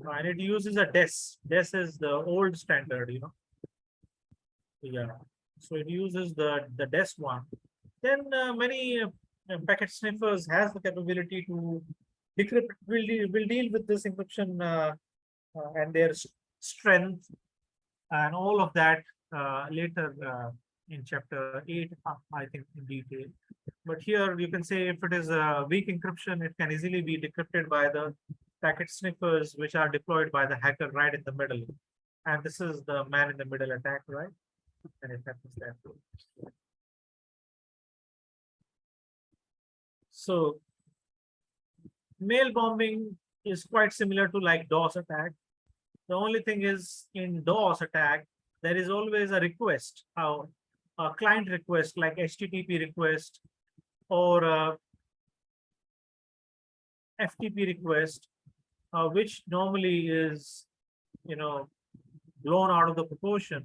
And it uses a DES. DES is the old standard. Yeah. So it uses the DES one. Then many packet sniffers has the capability to decrypt, will deal with this encryption and their strength and all of that later in chapter 8, I think in detail. But here you can say if it is a weak encryption, it can easily be decrypted by the packet sniffers, which are deployed by the hacker right in the middle. And this is the man in the middle attack, right? And it happens that way. So mail bombing is quite similar to like DOS attack. The only thing is in DOS attack, there is always a request, a client request like HTTP request or FTP request, which normally is, blown out of the proportion.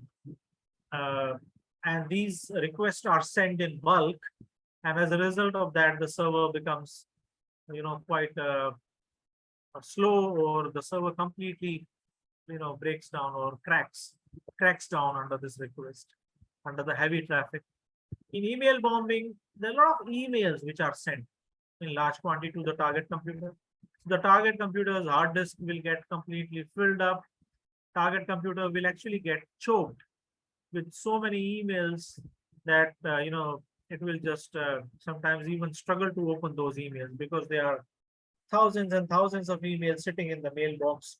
And these requests are sent in bulk. And as a result of that, the server becomes, quite slow, or the server completely, breaks down or cracks down under this request, under the heavy traffic. In email bombing, there are a lot of emails which are sent in large quantity to the target computer. The target computer's hard disk will get completely filled up. Target computer will actually get choked with so many emails that, it will just sometimes even struggle to open those emails because there are thousands and thousands of emails sitting in the mailbox.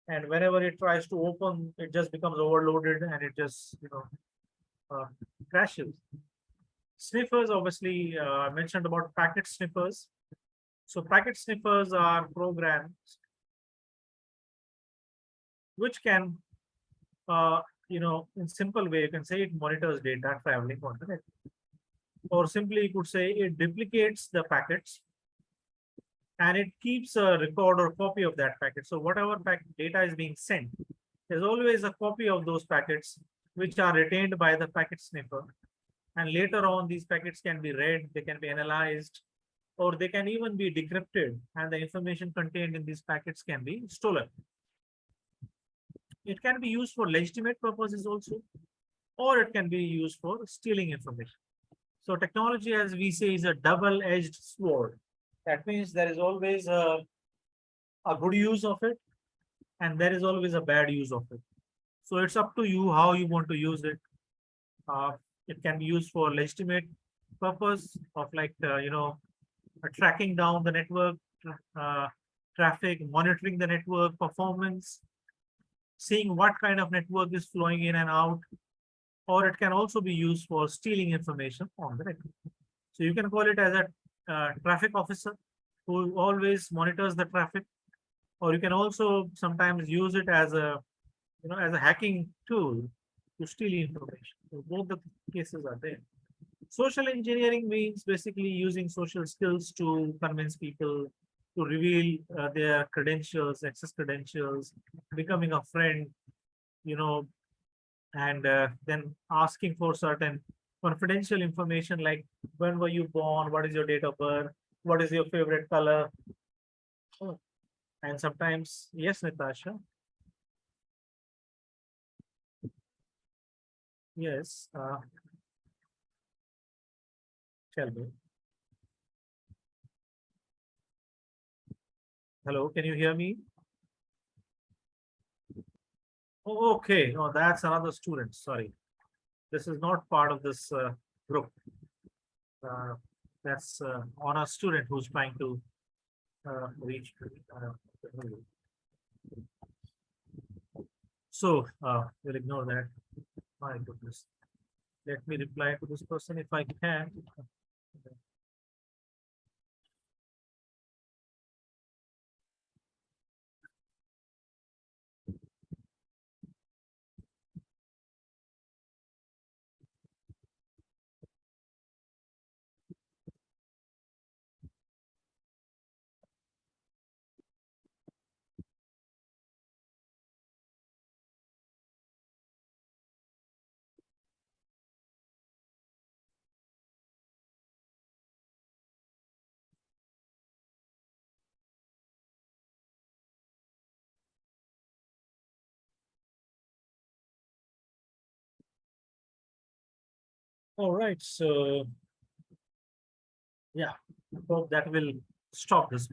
And whenever it tries to open, it just becomes overloaded and it just, crashes. Sniffers, obviously, I mentioned about packet sniffers. So packet sniffers are programs which can, in simple way, you can say it monitors data traveling on the network. Or simply you could say it duplicates the packets and it keeps a record or copy of that packet. So whatever data is being sent, there's always a copy of those packets which are retained by the packet sniffer. And later on, these packets can be read, they can be analyzed, or they can even be decrypted, and the information contained in these packets can be stolen. It can be used for legitimate purposes also, or it can be used for stealing information. So technology, as we say, is a double-edged sword. That means there is always a good use of it, and there is always a bad use of it. So it's up to you how you want to use it. It can be used for legitimate purpose of like, tracking down the network traffic, monitoring the network performance, seeing what kind of network is flowing in and out, or it can also be used for stealing information on the network. So you can call it as a traffic officer who always monitors the traffic or you can also sometimes use it as a, as a hacking tool to steal information. So both the cases are there. Social engineering means basically using social skills to convince people to reveal their credentials, access credentials, becoming a friend, you know, and then asking for certain confidential information like when were you born, what is your date of birth, what is your favorite color. Oh, and sometimes, yes, Natasha, yes, tell me. Hello, can you hear me? Oh, okay. Oh, that's another student. Sorry. This is not part of this group. Uh, that's on a student who's trying to reach. We'll ignore that. My goodness. Let me reply to this person if I can. All right. So yeah, hope that will stop this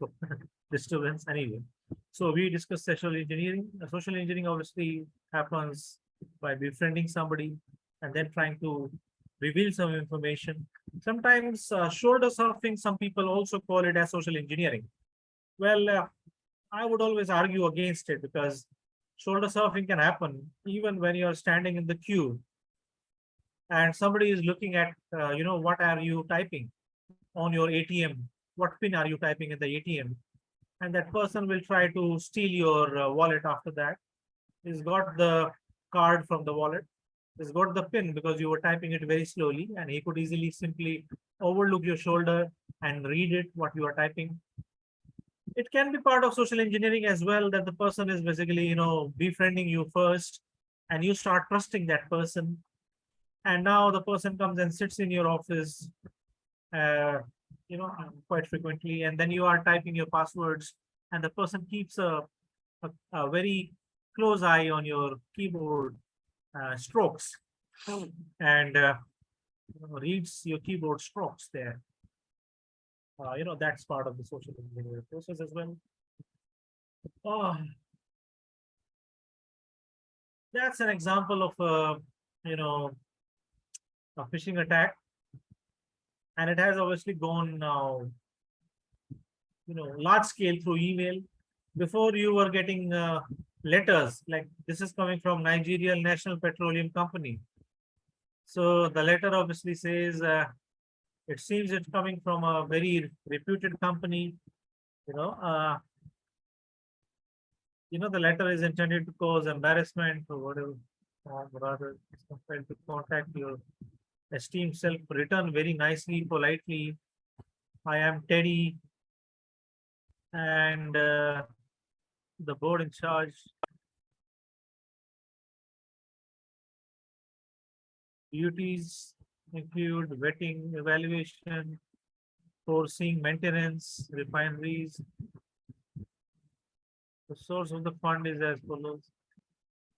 disturbance anyway. So we discussed social engineering. Social engineering obviously happens by befriending somebody and then trying to reveal some information. Sometimes shoulder surfing, some people also call it as social engineering. Well, I would always argue against it because shoulder surfing can happen even when you're standing in the queue and somebody is looking at, what are you typing on your ATM? What pin are you typing in the ATM? And that person will try to steal your wallet after that. He's got the card from the wallet. He's got the pin because you were typing it very slowly, and he could easily simply overlook your shoulder and read it what you are typing. It can be part of social engineering as well that the person is basically, befriending you first, and you start trusting that person. And now the person comes and sits in your office uh, quite frequently, and then you are typing your passwords, and the person keeps a very close eye on your keyboard strokes and reads your keyboard strokes there. That's part of the social engineering process as well. Oh, that's an example of you know, a phishing attack, and it has obviously gone now, large scale through email. Before you were getting letters like this is coming from Nigeria National Petroleum Company. So the letter obviously says it seems it's coming from a very reputed company. You know, uh, the letter is intended to cause embarrassment or whatever, or rather, it's compelled to contact your esteemed self. Return very nicely, politely. I am Teddy, and the board in charge. Duties include vetting, evaluation, sourcing, maintenance, refineries. The source of the fund is as follows.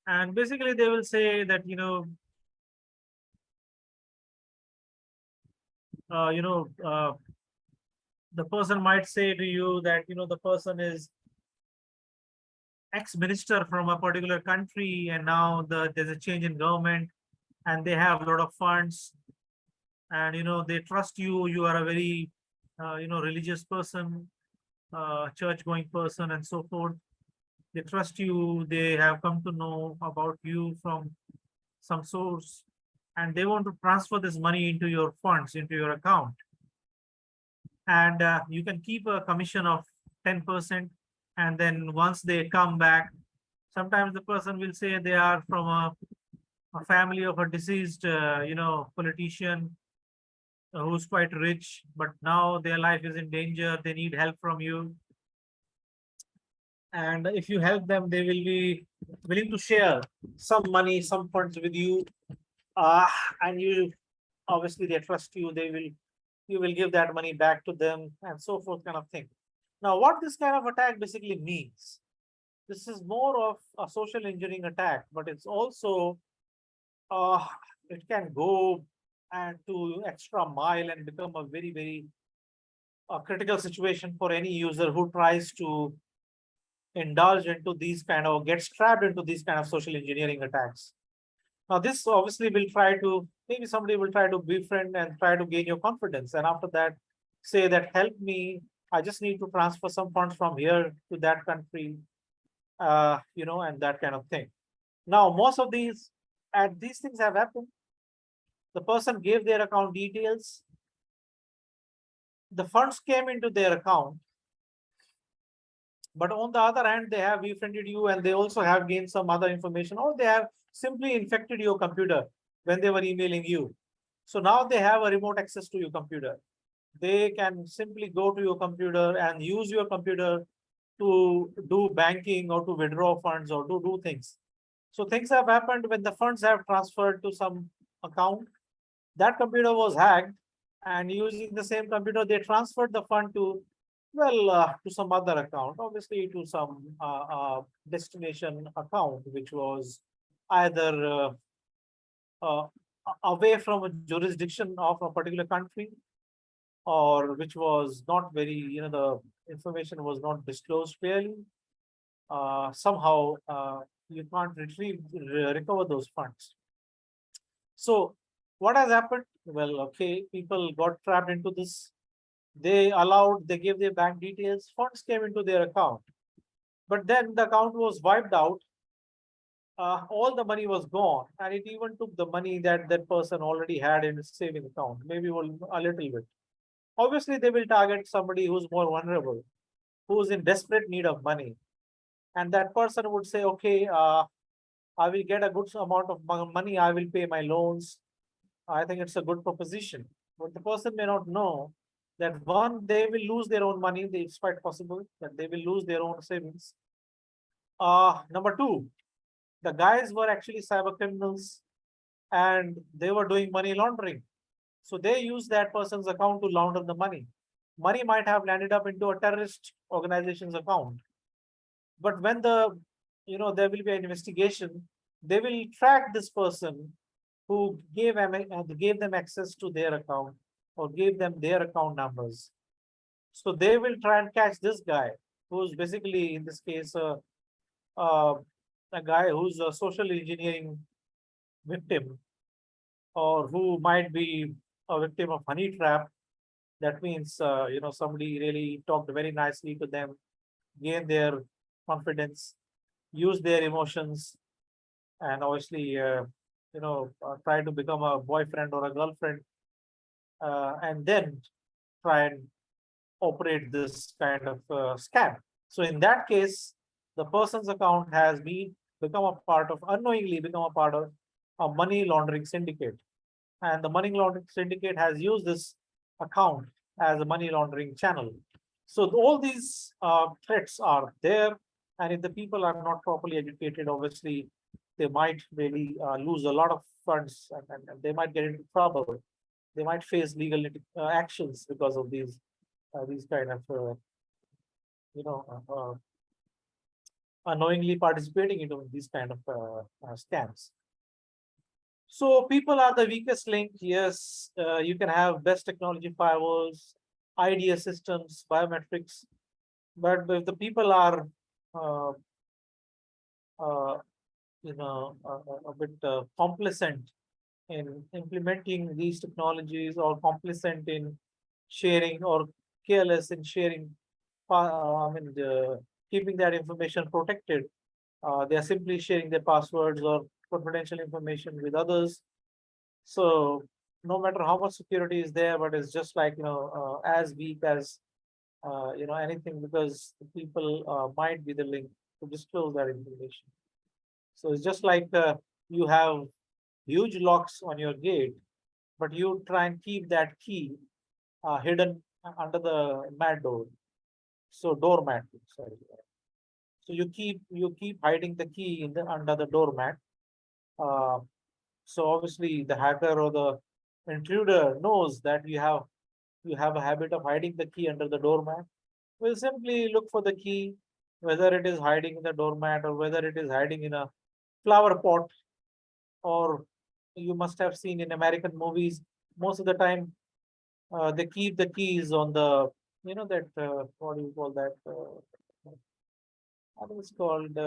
And basically, they will say that, uh, you know, uh, the person might say to you that, the person is ex-minister from a particular country, and now there's a change in government, and they have a lot of funds, and they trust you. You are a very, religious person, church-going person, and so forth. They trust you. They have come to know about you from some source, and they want to transfer this money into your funds, into your account. And you can keep a commission of 10%, And then once they come back, sometimes the person will say they are from a family of a deceased, politician who's quite rich, but now their life is in danger. They need help from you. And if you help them, they will be willing to share some money, some funds with you. Uh, and you obviously they trust you. You will give that money back to them and so forth kind of thing. Now, what this kind of attack basically means, this is more of a social engineering attack, but it's also uh, it can go and to extra mile and become a very critical situation for any user who tries to indulge into these kind of gets trapped into these kind of social engineering attacks. Now, this obviously will try to, maybe somebody will try to befriend and try to gain your confidence. And after that, say that help me, I just need to transfer some funds from here to that country, and that kind of thing. Now, most of these things have happened. The person gave their account details. The funds came into their account. But on the other hand, they have befriended you and they also have gained some other information, or they have simply infected your computer when they were emailing you. So now they have a remote access to your computer. They can simply go to your computer and use your computer to do banking or to withdraw funds or to do things. So things have happened when the funds have transferred to some account. That computer was hacked, and using the same computer, they transferred the fund to some other account, obviously to some destination account, which was either uh, away from a jurisdiction of a particular country, or which was not very, the information was not disclosed fairly. Somehow you can't recover those funds. So what has happened? Well, okay, people got trapped into this. They gave their bank details, funds came into their account. But then the account was wiped out. All the money was gone, and it even took the money that that person already had in his saving account, maybe a little bit. Obviously, they will target somebody who's more vulnerable, who's in desperate need of money. And that person would say, okay, I will get a good amount of money, I will pay my loans. I think it's a good proposition. But the person may not know that one, they will lose their own money. It's quite possible that they will lose their own savings. Number two, the guys were actually cyber criminals and they were doing money laundering. So they used that person's account to launder the money. Money might have landed up into a terrorist organization's account. But when there will be an investigation, they will track this person who gave them access to their account or gave them their account numbers. So they will try and catch this guy, who's basically in this case uh, a guy who's a social engineering victim, or who might be a victim of honey trap. That means somebody really talked very nicely to them, gain their confidence, use their emotions, and obviously try to become a boyfriend or a girlfriend, and then try and operate this kind of scam. So in that case, the person's account has unknowingly become a part of a money laundering syndicate. And the money laundering syndicate has used this account as a money laundering channel. So all these threats are there. And if the people are not properly educated, obviously, they might really lose a lot of funds, and they might get into trouble. They might face legal actions because of these kind of you know unknowingly participating into these kind of scams. So people are the weakest link. Yes, you can have best technology firewalls, IDS systems, biometrics, but if the people are uh, uh, a bit complacent in implementing these technologies, or complacent in sharing, or careless in sharing, keeping that information protected. They are simply sharing their passwords or confidential information with others. So no matter how much security is there, but it's just like as weak as anything, because the people might be the link to disclose that information. So it's just like you have huge locks on your gate, but you try and keep that key hidden under the mat door. So doormat, sorry. So you keep hiding the key in the under the doormat. Uh, so obviously the hacker or the intruder knows that you have a habit of hiding the key under the doormat. We'll simply look for the key, whether it is hiding in the doormat or whether it is hiding in a flower pot, or you must have seen in American movies, most of the time they keep the keys on the, that, what do you call that? I think it's called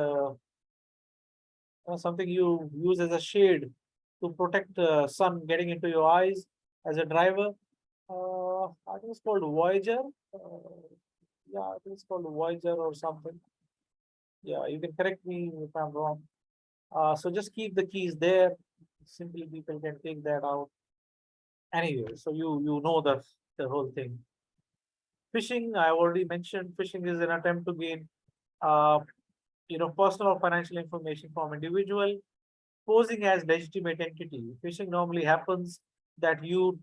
something you use as a shade to protect sun getting into your eyes as a driver. I think it's called Voyager. Uh, yeah, I think it's called Voyager or something. Yeah, you can correct me if I'm wrong. So just keep the keys there. Simply people can take that out. Anyway, so you know the whole thing. Phishing, I already mentioned. Phishing is an attempt to gain, uh, personal or financial information from individual, posing as legitimate entity. Phishing normally happens that you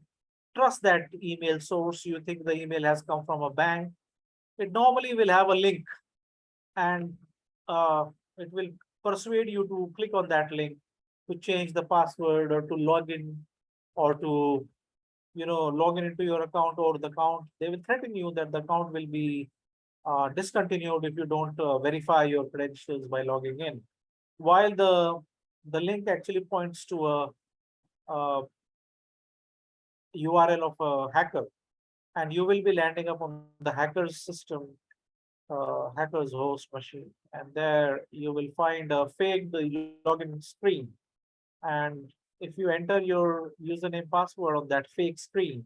trust that email source. You think the email has come from a bank. It normally will have a link, and uh, it will persuade you to click on that link to change the password or to log in, or to log in into your account, or the account, they will threaten you that the account will be discontinued if you don't verify your credentials by logging in, while the link actually points to a URL of a hacker, and you will be landing up on the hacker's system, hacker's host machine, and there you will find a fake login screen. And if you enter your username password on that fake screen,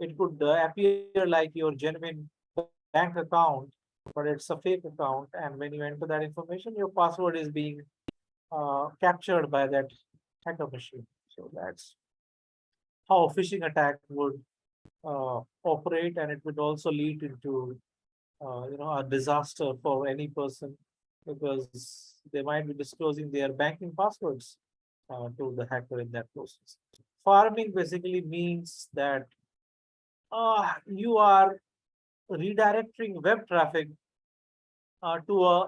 it could appear like your genuine bank account, but it's a fake account. And when you enter that information, your password is being captured by that hacker machine. So that's how a phishing attack would operate, and it would also lead into a disaster for any person, because they might be disclosing their banking passwords to the hacker in that process. Farming basically means that you are redirecting web traffic to a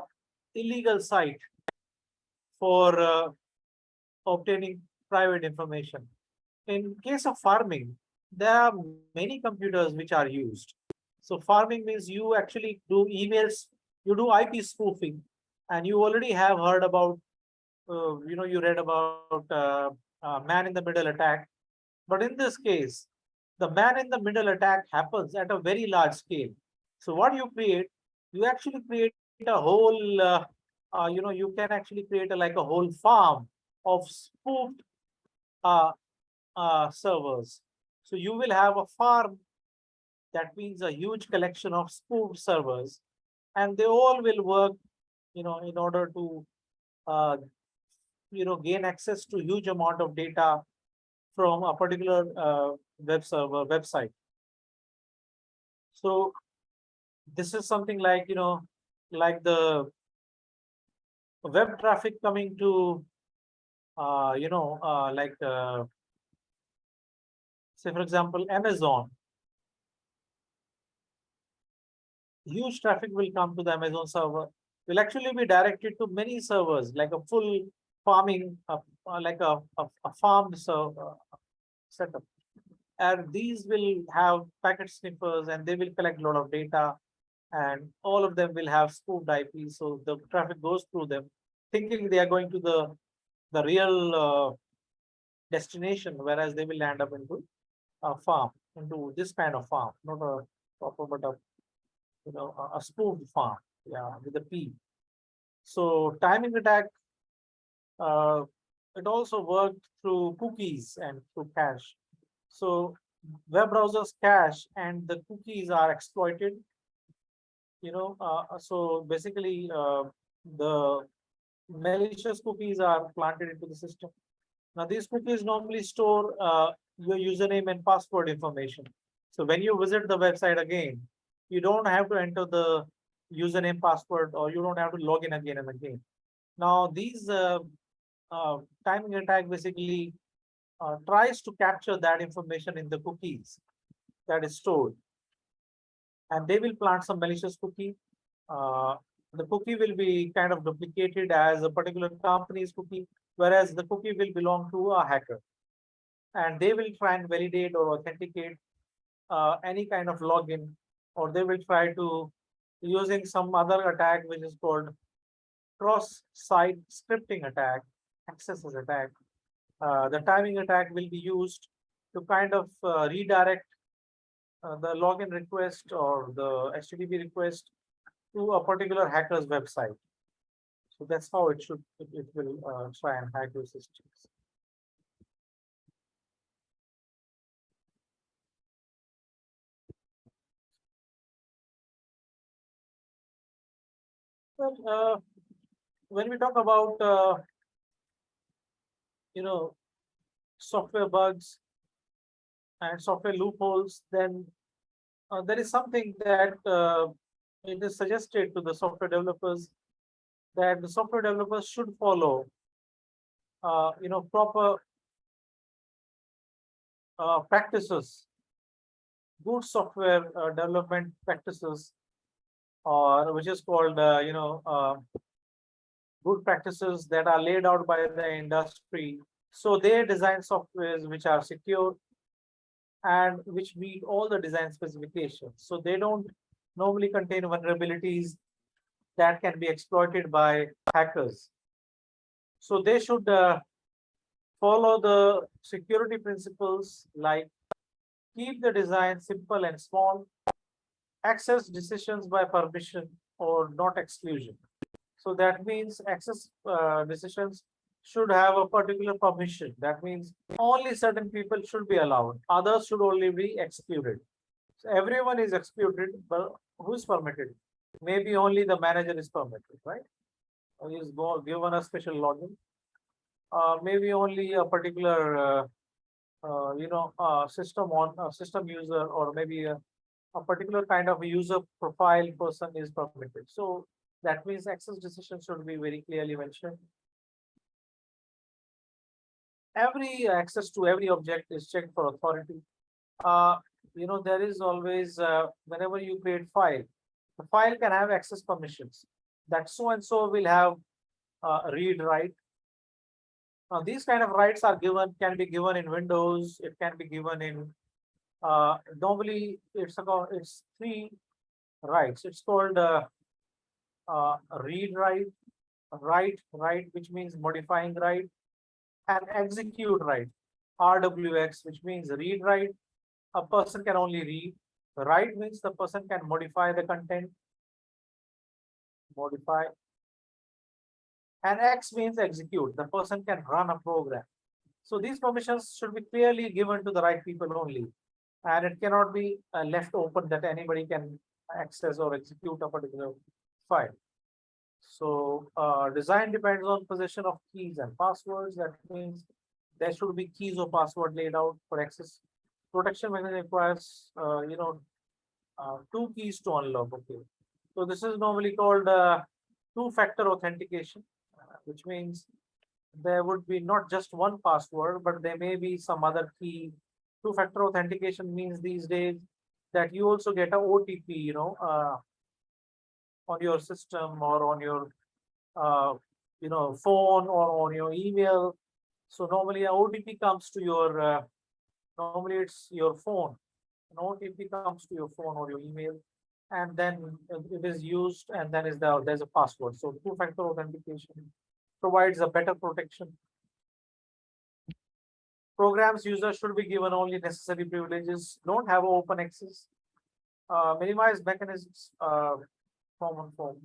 illegal site for obtaining private information. In case of farming, there are many computers which are used. So farming means you actually do emails, you do IP spoofing, and you already have heard about, you read about man in the middle attack. But in this case, the man in the middle attack happens at a very large scale. So what you create, you actually create a whole, you can actually create like a whole farm of spoofed uh, servers. So you will have a farm, that means a huge collection of spoofed servers, and they all will work, in order to, uh, gain access to huge amount of data from a particular web server website. So this is something like, like the web traffic coming to, like, say for example, Amazon. Huge traffic will come to the Amazon server, will actually be directed to many servers, like a full farming, like a farm server setup. And these will have packet sniffers, and they will collect a lot of data, and all of them will have spoofed IPs. So the traffic goes through them, thinking they are going to the real destination, whereas they will land up into a farm, into this kind of farm, not a proper, but a spoofed farm, yeah, with a P. So timing attack, uh, it also worked through cookies and through cache. So web browsers cache and the cookies are exploited. So basically, the malicious cookies are planted into the system. Now these cookies normally store your username and password information. So when you visit the website again, You don't have to enter the username, password, or you don't have to log in again and again. Now, these timing attack basically tries to capture that information in the cookies that is stored, and they will plant some malicious cookie. Uh, the cookie will be kind of duplicated as a particular company's cookie, whereas the cookie will belong to a hacker, and they will try and validate or authenticate any kind of login, or they will try to using some other attack which is called cross-site scripting attack, accesses attack. The timing attack will be used to kind of redirect the login request or the HTTP request to a particular hacker's website. So that's how it will try and hack your systems. Well, when we talk about you know software bugs and software loopholes, then there is something that it is suggested to the software developers that the software developers should follow proper practices, good software development practices, or which is called good practices that are laid out by the industry. So they design softwares which are secure and which meet all the design specifications. So they don't normally contain vulnerabilities that can be exploited by hackers. So they should follow the security principles like keep the design simple and small, access decisions by permission or not exclusion. So that means access decisions should have a particular permission. That means only certain people should be allowed. Others should only be excluded. So everyone is excluded, but who's permitted? Maybe only the manager is permitted, right? Or he's given a special login. Maybe only a particular system user, or maybe a particular kind of user profile person is permitted. So that means access decisions should be very clearly mentioned. Every access to every object is checked for authority. There is always whenever you create file, the file can have access permissions that so and so will have read write. Now these kind of rights can be given in Windows. It can be given in normally it's three rights. It's called read write, which means modifying right, and execute right, RWX, which means read write. A person can only read. Write means the person can modify the content. Modify. And X means execute. The person can run a program. So these permissions should be clearly given to the right people only. And it cannot be left open that anybody can access or execute a particular file. So design depends on possession of keys and passwords. That means there should be keys or password laid out for access. Protection mechanism requires two keys to unlock. Okay, so this is normally called two-factor authentication, which means there would be not just one password, but there may be some other key. Two-factor authentication means these days that you also get a OTP, on your system or on your phone or on your email. So normally a OTP comes to your normally it's your phone. An OTP comes to your phone or your email, and then it is used, and then there's a password. So two-factor authentication provides a better protection. Programs users should be given only necessary privileges, don't have open access. Minimize mechanisms, common for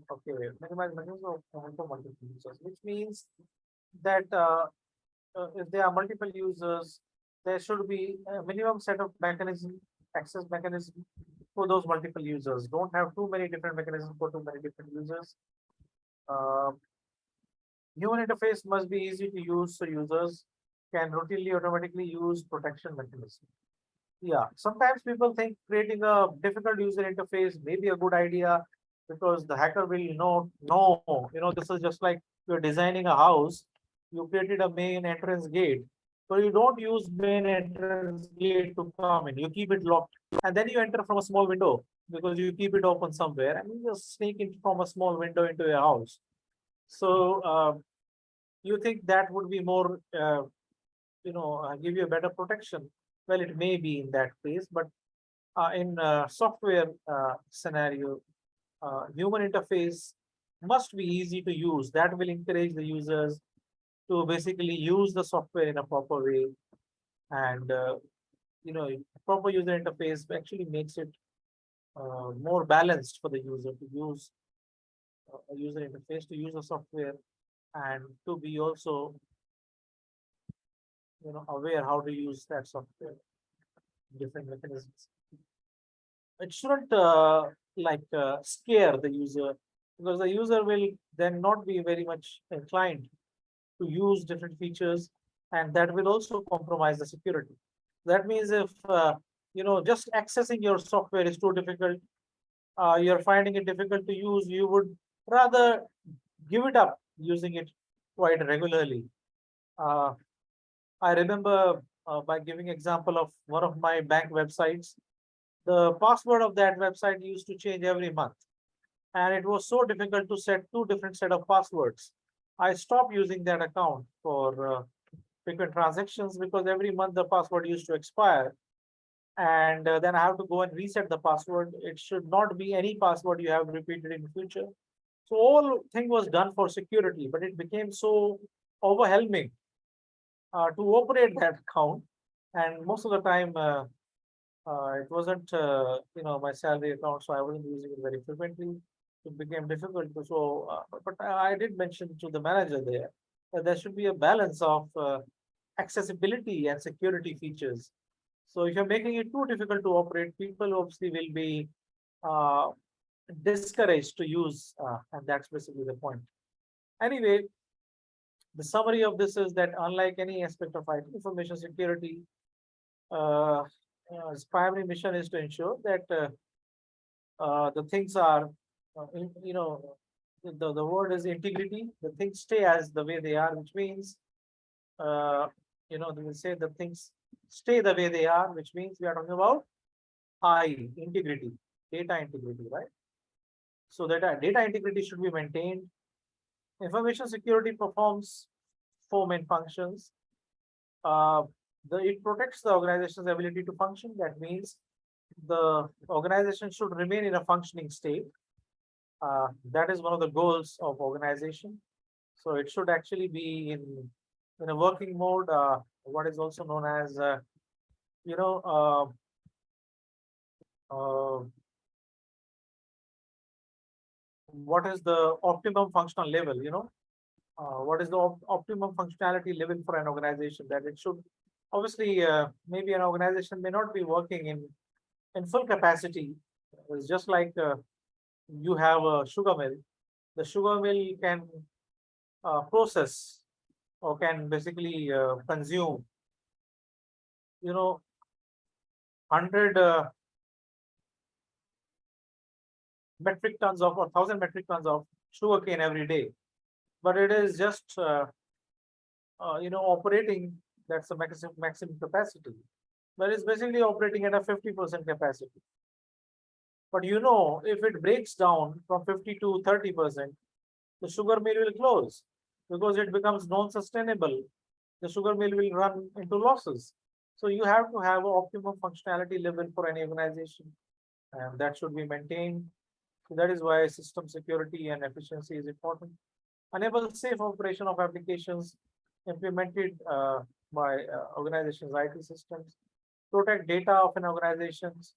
minimize mechanisms of common for multiple users, which means that if there are multiple users, there should be a minimum set of access mechanism for those multiple users. Don't have too many different mechanisms for too many different users. Human interface must be easy to use so users can routinely automatically use protection mechanism. Yeah, sometimes people think creating a difficult user interface may be a good idea because the hacker will know, no, this is just like you're designing a house, you created a main entrance gate. So you don't use main entrance gate to come in, you keep it locked. And then you enter from a small window because you keep it open somewhere and you just sneak in from a small window into your house. So you think that would be more, give you a better protection. Well, it may be in that case, but in software scenario, human interface must be easy to use. That will encourage the users to basically use the software in a proper way. And, proper user interface actually makes it more balanced for the user to use a user interface, to use the software, and to be also, aware how to use that software, different mechanisms. It shouldn't scare the user, because the user will then not be very much inclined to use different features, and that will also compromise the security. That means if just accessing your software is too difficult, you're finding it difficult to use, you would rather give it up using it quite regularly. uh, I remember, by giving example of one of my bank websites, the password of that website used to change every month, and it was so difficult to set two different set of passwords. I stopped using that account for frequent transactions because every month the password used to expire, and then I have to go and reset the password. It should not be any password you have repeated in future. So all thing was done for security, but it became so overwhelming to operate that account, and most of the time it wasn't my salary account, so I wasn't using it very frequently. It became difficult to, so but I did mention to the manager there that there should be a balance of accessibility and security features. So if you're making it too difficult to operate, people obviously will be uh, discouraged to use, and that's basically the point. Anyway, the summary of this is that unlike any aspect of IT, information security, uh, its primary mission is to ensure that the things are, the word is integrity. The things stay as the way they are, which means, they will say the things stay the way they are, which means we are talking about high integrity, data integrity, right? So that data integrity should be maintained. Information security performs four main functions. Uh, it protects the organization's ability to function. That means the organization should remain in a functioning state. That is one of the goals of organization. So it should actually be in a working mode, what is also known as, you know, uh, what is the optimum functional level, what is the optimum functionality level for an organization, that it should obviously, maybe an organization may not be working in full capacity. It's just like you have a sugar mill. The sugar mill can process or can basically consume, 100 metric tons of, or 1,000 metric tons of sugarcane every day, but it is just operating, that's the maximum capacity, but it's basically operating at a 50% capacity. But if it breaks down from 50 to 30%, the sugar mill will close because it becomes non-sustainable. The sugar mill will run into losses. So you have to have an optimum functionality level for any organization, and that should be maintained. So that is why system security and efficiency is important. Enable safe operation of applications implemented by organizations' IT systems. Protect data of an organization's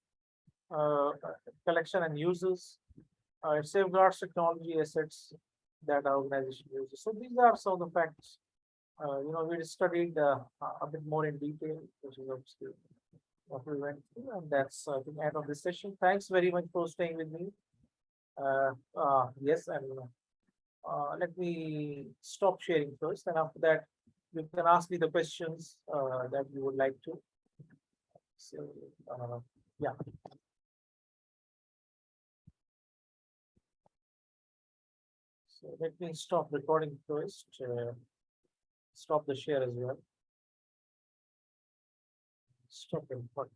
uh, collection and uses. It safeguards technology assets that our organization uses. So these are some of the facts. We studied a bit more in detail, which is obviously what we went through, and that's the end of this session. Thanks very much for staying with me. Yes, and let me stop sharing first, and after that, you can ask me the questions that you would like to. So, yeah. So let me stop recording first. Stop the share as well. Stop the recording.